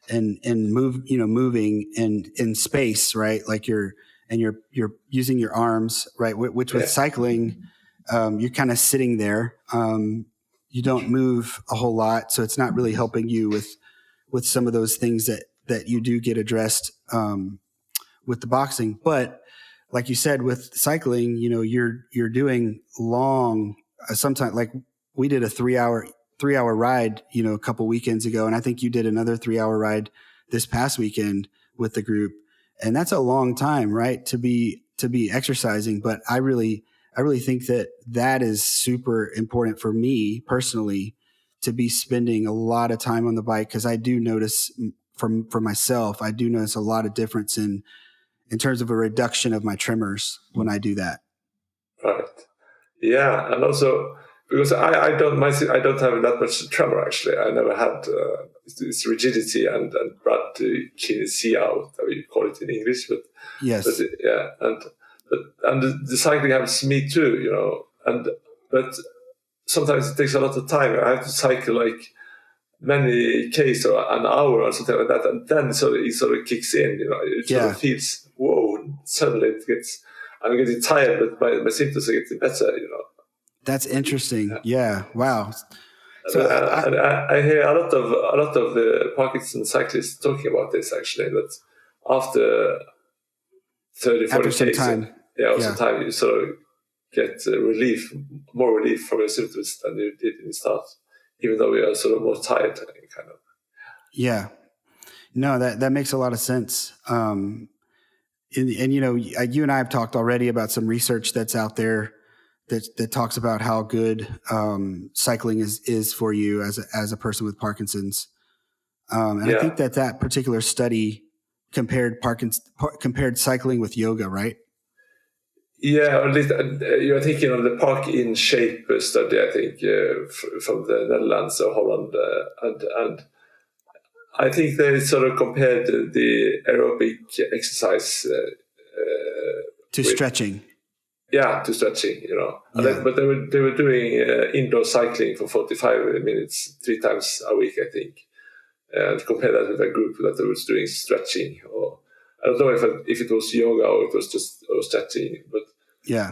and moving in space, right? Like you're using your arms, right? Which with cycling, you're kind of sitting there. You don't move a whole lot, so it's not really helping you with some of those things that you do get addressed with the boxing. But like you said, with cycling, you're doing long. Sometimes, like we did a 3-hour ride, a couple weekends ago. And I think you did another 3-hour ride this past weekend with the group. And that's a long time, right? To be exercising. But I really think that is super important for me personally, to be spending a lot of time on the bike. Cause I do notice for myself, I do notice a lot of difference in terms of a reduction of my tremors when I do that. Right. Yeah. And also, because I don't have that much tremor, actually. I never had this rigidity and bradykinesia, how you call it in English. But yes, and the cycling helps me too, but sometimes it takes a lot of time. I have to cycle like many Ks or an hour or something like that, and then it sort of kicks in. It sort of feels, whoa! Suddenly I'm getting tired, but my symptoms are getting better. That's interesting. Yeah. Wow. So I hear a lot of the Parkinson cyclists talking about this, actually, that after 30, 40 days, some time, you sort of get more relief from your symptoms than you did in the start, even though you are sort of more tired, kind of. Yeah. No, that makes a lot of sense. And you and I have talked already about some research that's out there that talks about how good cycling is for you as a person with Parkinson's. And I think that particular study compared cycling with yoga, right? Yeah, or at least you're thinking of the Park in Shape study, I think, from the Netherlands or Holland, and I think they sort of compared the aerobic exercise To with stretching. to stretching, Yeah. But they were doing indoor cycling for 45 minutes 3 times a week, I think, and compare that with a group that was doing stretching, or I don't know if it was yoga or it was just stretching, but Yeah.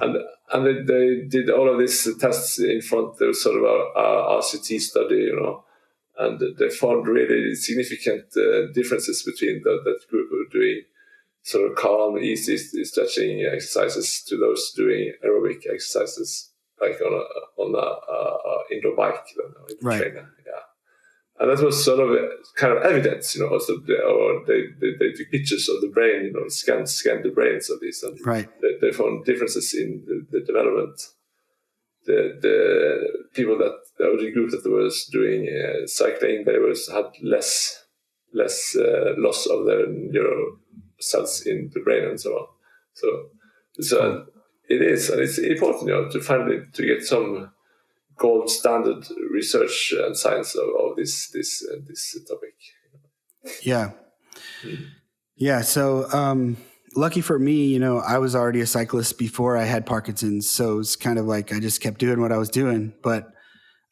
and they did all of these tests in front. There was sort of a RCT study, and they found really significant differences between that group who were doing sort of calm, easy stretching exercises to those doing aerobic exercises, like on a indoor bike, with the Right. trainer. Yeah. And that was sort of kind of evidence, also, they took pictures of the brain, scanned the brains of these, and Right. they found differences in the development. The people the group that was doing cycling, they had less loss of their neural cells in the brain and so on. So Cool. it is, and it's important, to finally to get some gold standard research and science of this topic. Yeah. Yeah. So, lucky for me, I was already a cyclist before I had Parkinson's. So it's kind of like I just kept doing what I was doing. But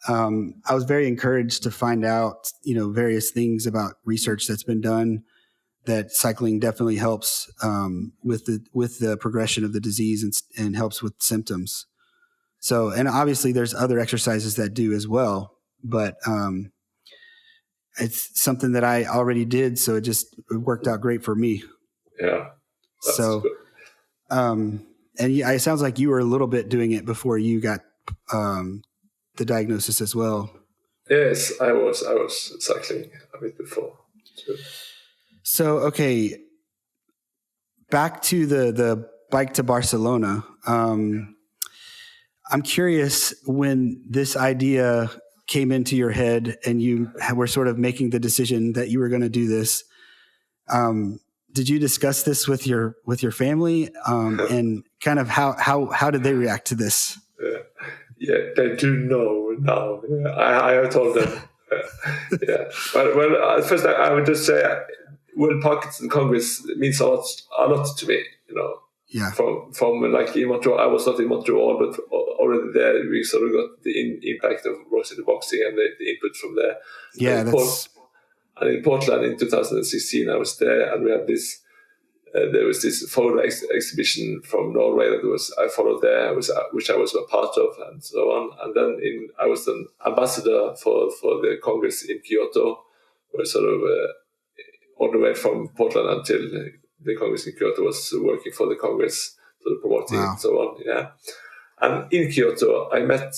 I was very encouraged to find out, various things about research that's been done that cycling definitely helps with the progression of the disease and helps with symptoms. So, and obviously there's other exercises that do as well, but it's something that I already did. So it worked out great for me. Yeah, that's So, good. and it sounds like you were a little bit doing it before you got the diagnosis as well. Yes, I was cycling a bit before too. So, okay, back to the bike to Barcelona. I'm curious, when this idea came into your head and you were sort of making the decision that you were going to do this. Did you discuss this with your family? And kind of how did they react to this? Yeah, they do know now. Yeah, I have told them. Yeah, but well, first I would just say, World Parkinson Congress means a lot to me. Yeah. From like in Montreal, I was not in Montreal, but already there we sort of got the impact of Rocksteady Boxing and the input from there. Yeah, And in Portland in 2016, I was there, and we had this. There was this photo exhibition from Norway that I followed there, which I was a part of, and so on. And then I was an ambassador for the Congress in Kyoto, where sort of all the way from Portland until the Congress in Kyoto was working for the Congress, sort of promoting it and so on. Yeah. And in Kyoto, I met,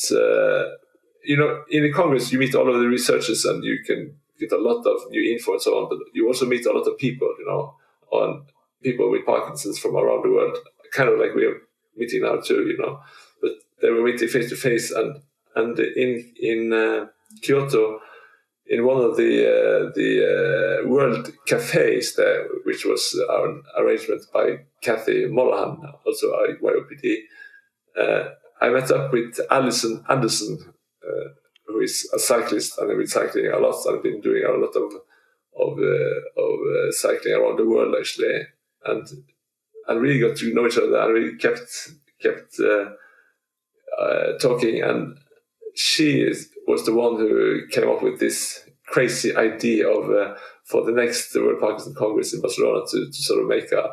in the Congress, you meet all of the researchers and you can get a lot of new info and so on, but you also meet a lot of people, on people with Parkinson's from around the world, kind of like we're meeting now too, but they were meeting face to face. And in Kyoto, in one of the world cafes there, which was an arrangement by Kathy Mollahan, also a YOPD, I met up with Alison Anderson, who is a cyclist and has been cycling a lot and been doing a lot of cycling around the world actually, and really got to know each other and really kept talking. And she was the one who came up with this crazy idea of for the next World Parkinson Congress in Barcelona to sort of make a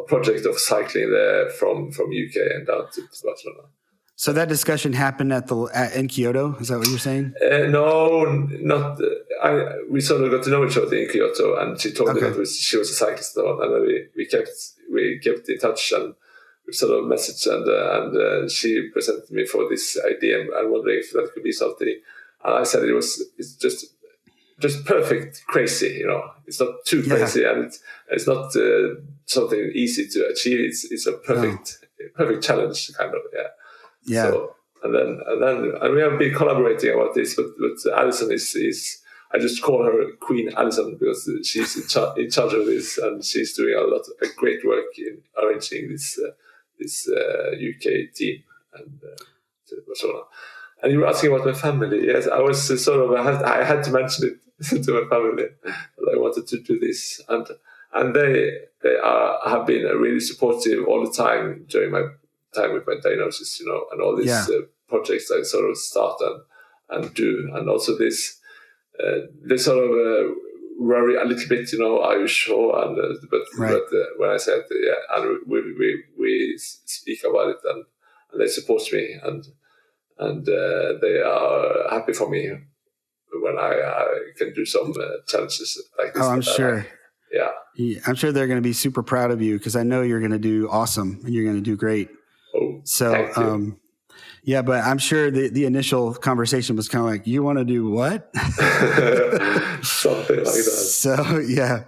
project of cycling there from UK and down to Barcelona. So that discussion happened in Kyoto. Is that what you're saying? No, not. We sort of got to know each other in Kyoto, and she told me that she was a cyclist, and then we kept in touch, and we sort of messaged, and she presented me for this idea and wondering if that could be something. And I said it's just perfect crazy, It's not too crazy, and it's not something easy to achieve. It's a perfect challenge, kind of. Yeah. Yeah. So, and we have been collaborating about this, but Alison is I just call her Queen Alison because she's in charge of this, and she's doing a lot of great work in arranging this UK team and to Barcelona. And you were asking about my family. Yes, I was I had to mention it to my family that I wanted to do this, and they have been really supportive all the time during my time with my diagnosis, and all these projects I sort of start and do, and also this they sort of worry a little bit, are you sure? And but when I said and we speak about it, and they support me, and they are happy for me when I can do some challenges like this. Oh, I'm sure. Yeah, I'm sure they're going to be super proud of you, because I know you're going to do awesome and you're going to do great. Oh, so thank you. Yeah, but I'm sure the initial conversation was kind of like, you want to do what? Something like that. So, yeah.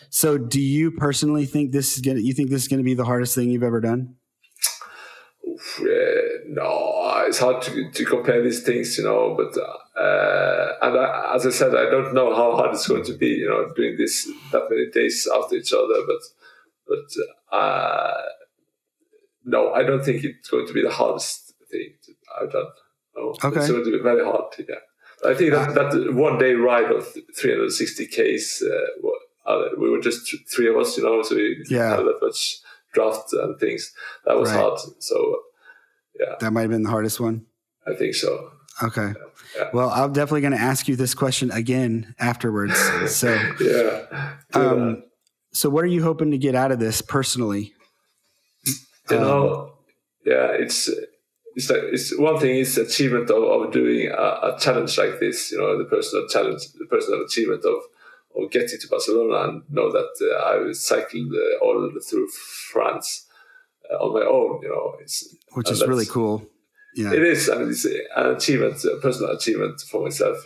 So do you personally think this is going to be the hardest thing you've ever done? No, it's hard to compare these things, but as I said, I don't know how hard it's going to be, doing this that many days after each other, but no, I don't think it's going to be the hardest thing I've done. No, okay. It's going to be very hard. Yeah, I think that 1 day ride of 360 Ks. We were just three of us, so we didn't have that much draft and things. That was hard. So, yeah, that might have been the hardest one. I think so. Okay. Yeah. Well, I'm definitely going to ask you this question again afterwards. So, so what are you hoping to get out of this personally? It's one thing is achievement of doing a challenge like this, the personal achievement of getting to Barcelona, and know that I cycled all through France on my own, which is really cool. Yeah, it is. I mean, it's an achievement, a personal achievement for myself,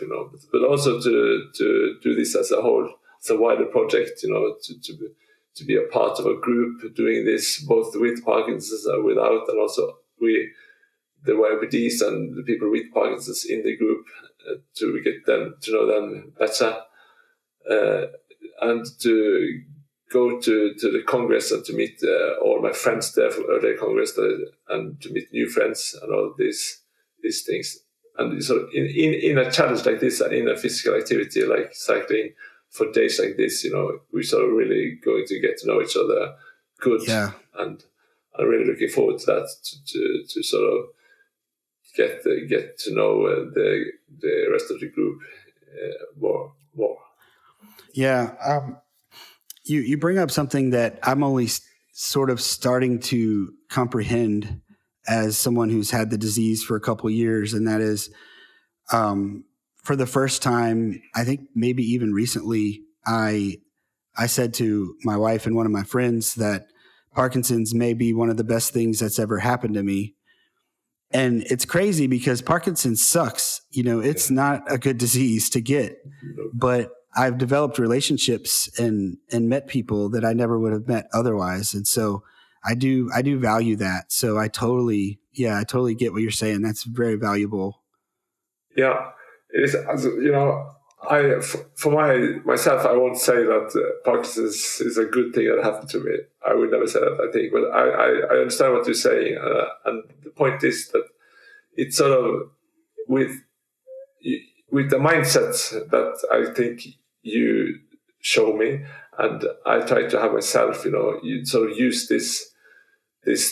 but also to do this as a whole, as a wider project, to be a part of a group doing this, both with Parkinson's and without, and also the YPDs and the people with Parkinson's in the group, to get them to know them better, and to go to the Congress and to meet all my friends there from earlier Congress, and to meet new friends and all these things. And so in a challenge like this, and in a physical activity like cycling for days like this, we're sort of really going to get to know each other good. Yeah. And I'm really looking forward to that, to sort of get to know the rest of the group more. Yeah. You bring up something that I'm only sort of starting to comprehend as someone who's had the disease for a couple of years, and that is, for the first time, I think maybe even recently, I said to my wife and one of my friends that Parkinson's may be one of the best things that's ever happened to me. And it's crazy because Parkinson's sucks. It's not a good disease to get, but I've developed relationships and met people that I never would have met otherwise. And so I do value that. So I totally get what you're saying. That's very valuable. Yeah, it is. For myself, I won't say that Parkinson's is a good thing that happened to me. I would never say that, I think. But I understand what you're saying. And the point is that it's sort of with the mindset that I think you show me, and I try to have myself, you sort of use this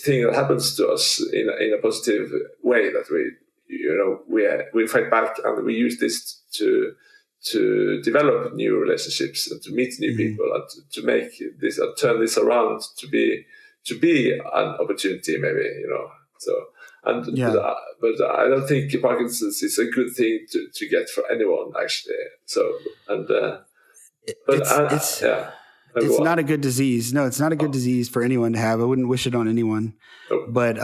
thing that happens to us in a positive way, that we fight back, and we use this to develop new relationships and to meet new people, and to make this, turn this around to be an opportunity, maybe, so. And but I don't think Parkinson's is a good thing to get for anyone, actually. So, and it's not a good disease. No, it's not a good disease for anyone to have. I wouldn't wish it on anyone. Nope. But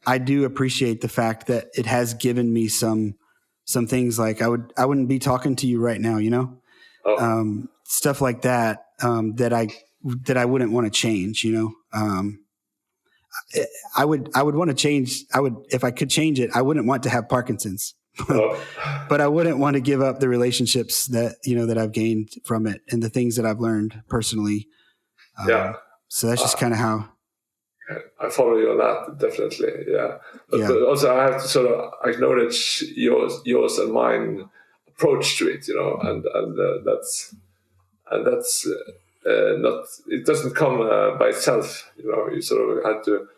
I do appreciate the fact that it has given me some things, like I wouldn't be talking to you right now, stuff like that, that I wouldn't want to change, I would want to change. If I could change it, I wouldn't want to have Parkinson's, but I wouldn't want to give up the relationships that, that I've gained from it and the things that I've learned personally. So that's just kind of how. I follow you on that, definitely. Yeah. But also I have to sort of acknowledge yours and mine approach to it, that's not, it doesn't come by itself, you sort of had to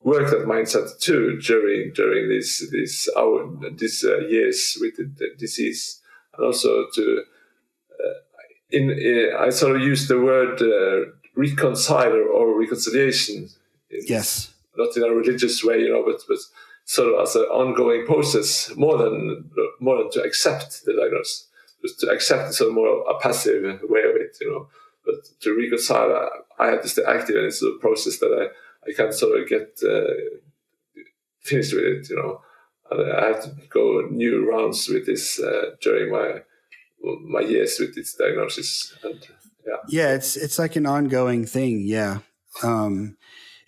work that mindset too during these years with the disease, and also to I sort of use the word reconcile or reconciliation. Yes. Not in a religious way, but sort of as an ongoing process, more than to accept the diagnosis, just to accept sort of more a passive way of it, But to reconcile, I have to stay active, and it's a process that I can sort of get finished with it, And I have to go new rounds with this during my years with this diagnosis, and it's like an ongoing thing.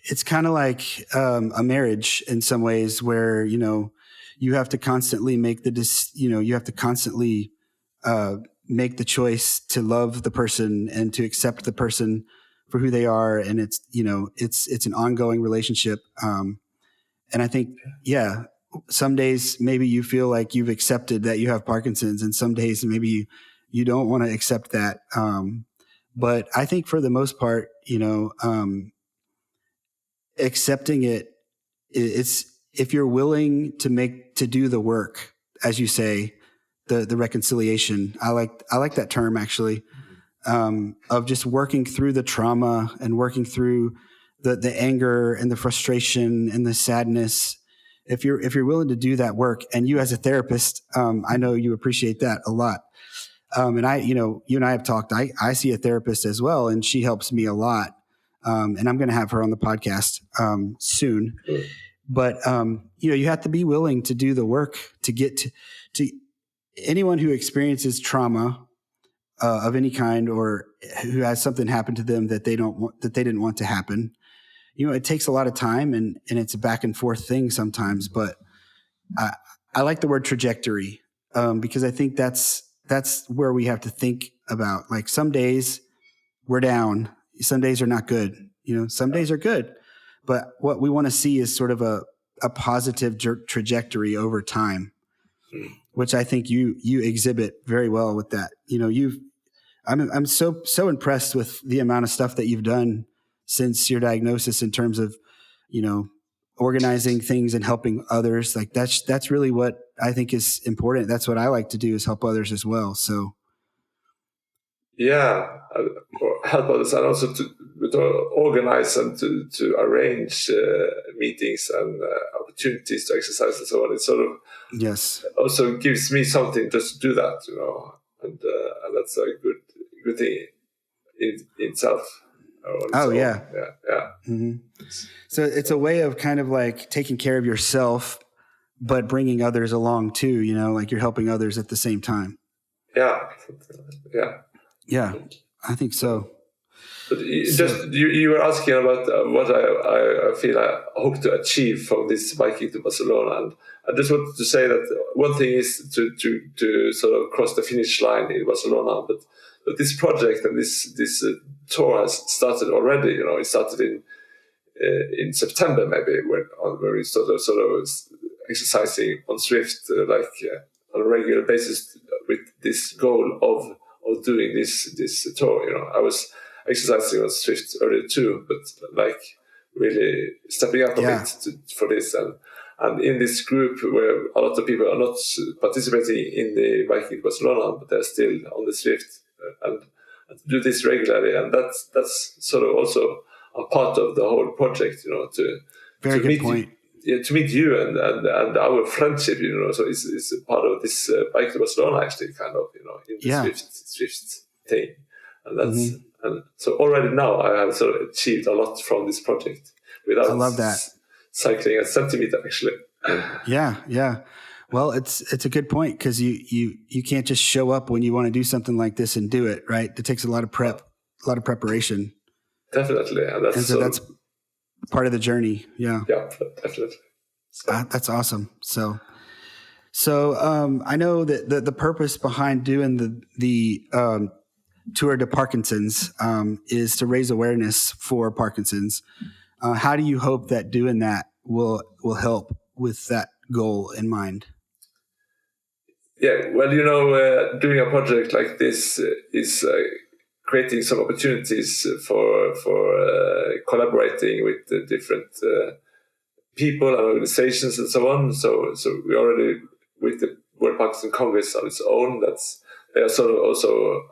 It's kind of like a marriage in some ways, where you have to constantly make make the choice to love the person and to accept the person for who they are, and it's an ongoing relationship. And I think some days maybe you feel like you've accepted that you have Parkinson's, and some days maybe you don't want to accept that. But I think for the most part, accepting it's if you're willing to do the work, as you say, the reconciliation. I like that term, actually, of just working through the trauma and working through the anger and the frustration and the sadness. If you're willing to do that work, and you as a therapist, I know you appreciate that a lot. And you and I have talked. I see a therapist as well, and she helps me a lot. And I'm going to have her on the podcast soon. But you have to be willing to do the work to get to anyone who experiences trauma of any kind, or who has something happen to them that they didn't want to happen. It takes a lot of time, and it's a back and forth thing sometimes. But I like the word trajectory, because I think that's where we have to think about, like, some days we're down, some days are not good. Some days are good, but what we want to see is sort of a positive trajectory over time, which I think you exhibit very well with that. I'm so impressed with the amount of stuff that you've done since your diagnosis, in terms of, organizing things and helping others. Like, that's really what I think is important. That's what I like to do, is help others as well. So help others, and also to organize and to arrange meetings and opportunities to exercise and so on. It sort of also gives me something just to do that, and that's a good thing in itself. Mm-hmm. So it's a way of kind of like taking care of yourself, but bringing others along too. Like, you're helping others at the same time. Yeah, I think so. But you were asking about what I feel I hope to achieve from this biking to Barcelona, and I just wanted to say that one thing is to sort of cross the finish line in Barcelona, but this project and this tour has started already. It started in September, maybe, where we sort of exercising on Swift on a regular basis, with this goal of doing this tour. I was exercising on Swift earlier too, but really stepping up a bit for this, and in this group where a lot of people are not participating in the biking in Barcelona, but they're still on the Swift, and do this regularly, and that's sort of also a part of the whole project, to meet point. To meet you and our friendship, so it's a part of this bike to Barcelona, actually, kind of, in the Swift thing, and that's and so already now I have sort of achieved a lot from this project without I love that. Cycling a centimeter, actually. Yeah. Well, it's a good point, because you can't just show up when you want to do something like this and do it, right? It takes a lot of preparation. Definitely, and so that's part of the journey. Yeah, definitely. That's awesome. So I know that the purpose behind doing the Tour de Parkinson's is to raise awareness for Parkinson's. How do you hope that doing that will help with that goal in mind? Yeah, well, doing a project like this is creating some opportunities for collaborating with the different people and organizations and so on. So we already, with the World Parkinson Congress on its own, they are sort of also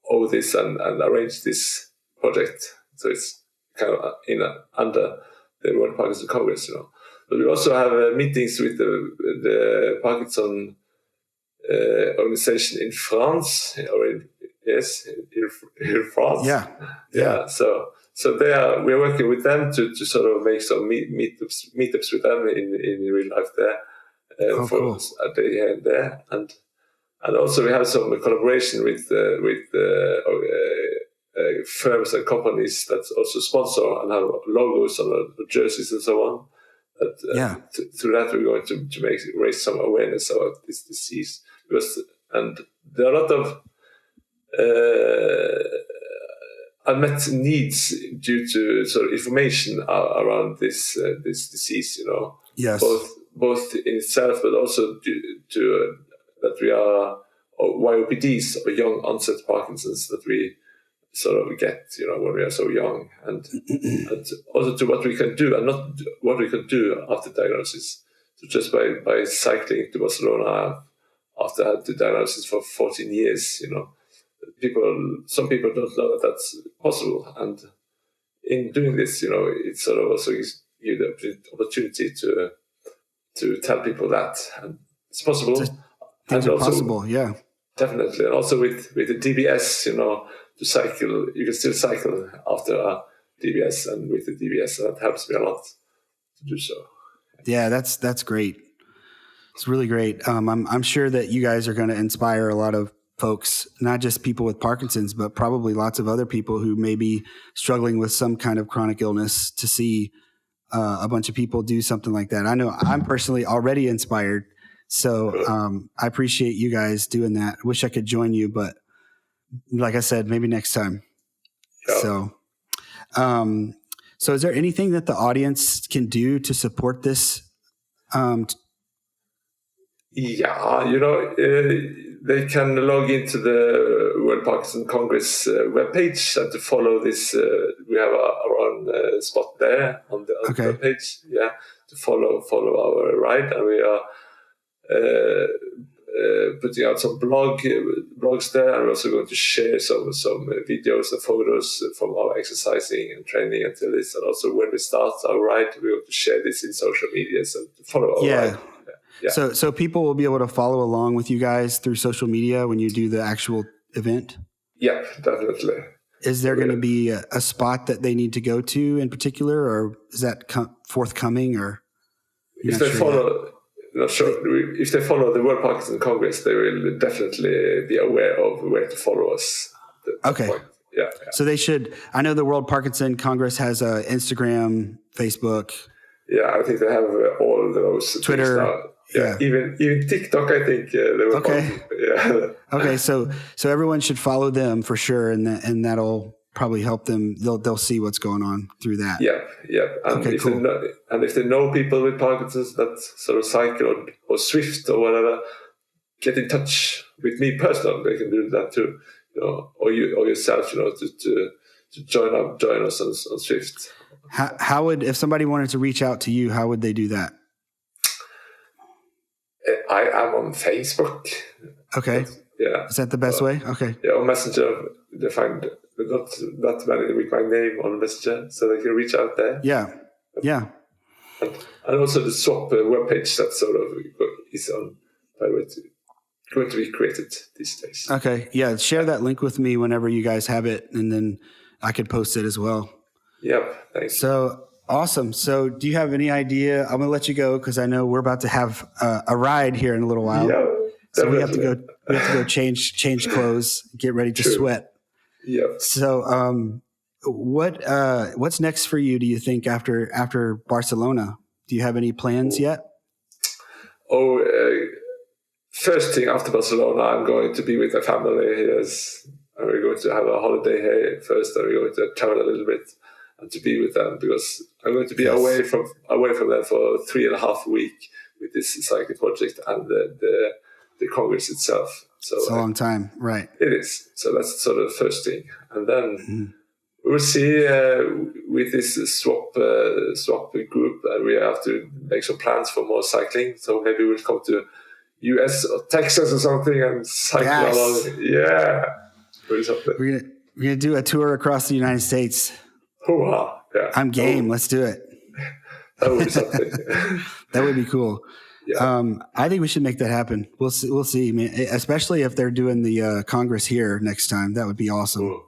owe this and arrange this project. So it's kind of under the World Parkinson Congress, But we also have meetings with the Parkinson organization in France, in France. Yeah. So we are working with them to sort of make some meetups with them in real life there Cool. a day here and there, and also we have some collaboration with firms and companies that also sponsor and have logos on the jerseys and so on. Through that, we're going to raise some awareness about this disease. And there are a lot of unmet needs due to sort of information around this disease. Yes. Both in itself, but also due to that we are YOPDs, or Young Onset Parkinson's, that we sort of get, when we are so young, and also to what we can do and not what we can do after diagnosis. So just by cycling to Barcelona after I had the diagnosis for 14 years, some people don't know that that's possible. And in doing this, it sort of also gives you the opportunity to tell people that and it's possible. Things are possible, yeah. Definitely. And also with the DBS, to cycle, you can still cycle after a DBS, and with the DBS, that helps me a lot to do so. Yeah, that's great. It's really great. I'm sure that you guys are going to inspire a lot of folks, not just people with Parkinson's, but probably lots of other people who may be struggling with some kind of chronic illness, to see a bunch of people do something like that. I know I'm personally already inspired. So I appreciate you guys doing that. I wish I could join you, but like I said, maybe next time. Yeah. So is there anything that the audience can do to support this? They can log into the World Parkinson Congress webpage and to follow this. We have our own spot there on the webpage. Yeah, to follow our ride, and we are putting out some blogs there, and we're also going to share some videos and photos from our exercising and training until this. And also when we start our ride, we're going to share this in social media and follow our ride. Yeah. So people will be able to follow along with you guys through social media when you do the actual event? Yeah, definitely. Is there going to be a spot that they need to go to in particular, or is that forthcoming? Or if they follow, not sure. If they follow the World Parkinson Congress, they will definitely be aware of where to follow us. Okay. Yeah. So they should. I know the World Parkinson Congress has Instagram, Facebook. Yeah, I think they have all of those. Twitter. Now. Yeah. Even TikTok, I think. Okay. So everyone should follow them for sure, and that'll probably help them. They'll see what's going on through that. Yeah. And if they know people with Parkinson's that sort of cycle or Swift or whatever, get in touch with me personally. They can do that too, or yourself, to join us on Swift. How would, if somebody wanted to reach out to you, how would they do that? I am on Facebook. Okay. Yeah. Is that the best way? Okay. Yeah, on Messenger, they find not that many with my name on Messenger, so they can reach out there. Yeah. And also the swap webpage that sort of is on going to be created these days. Okay. Yeah. Share that link with me whenever you guys have it, and then I could post it as well. Yep. Thanks. So awesome. So do you have any idea? I'm going to let you go because I know we're about to have a ride here in a little while. Yeah, so we have to go change clothes, get ready to sweat. Yeah. So what's next for you, do you think, after Barcelona? Do you have any plans yet? First thing after Barcelona, I'm going to be with my family. Yes. And we're going to have a holiday here first, and we're going to travel a little bit. and to be with them, because I'm going to be Yes. away from them for 3.5 weeks with this cycling project and the Congress itself. So It's a long time, right? It is. So that's sort of the first thing. And then we'll see with this swap group, we have to make some plans for more cycling. So maybe we'll come to US or Texas or something and cycle along. Yeah. We're gonna do a tour across the United States. Oh, wow. Yeah. I'm game. Let's do it. That would be something. That would be cool. Yeah. I think we should make that happen. We'll see. I mean, especially if they're doing the Congress here next time. That would be awesome. Ooh.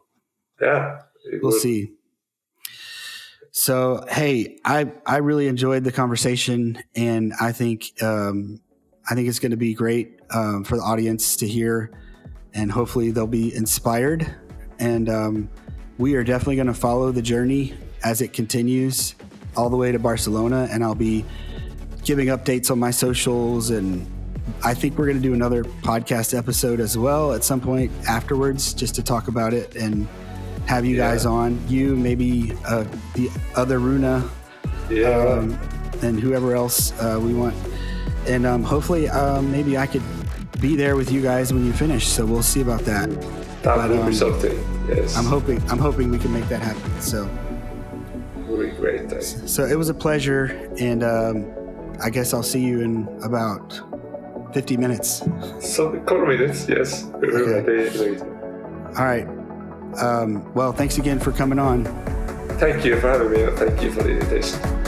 Yeah. We'll see. So, hey, I really enjoyed the conversation, and I think it's going to be great for the audience to hear, and hopefully they'll be inspired. And we are definitely going to follow the journey as it continues all the way to Barcelona, and I'll be giving updates on my socials, and I think we're going to do another podcast episode as well at some point afterwards, just to talk about it and have you guys on. You, maybe the other Rune, and whoever else we want, and hopefully maybe I could be there with you guys when you finish. So we'll see about that. That would be something. Yes, I'm hoping we can make that happen. So it would be great. Thanks. So it was a pleasure, and I guess I'll see you in about 50 minutes. So, a couple of minutes, yes. Okay. All right. Well, thanks again for coming on. Thank you for having me, and thank you for the invitation.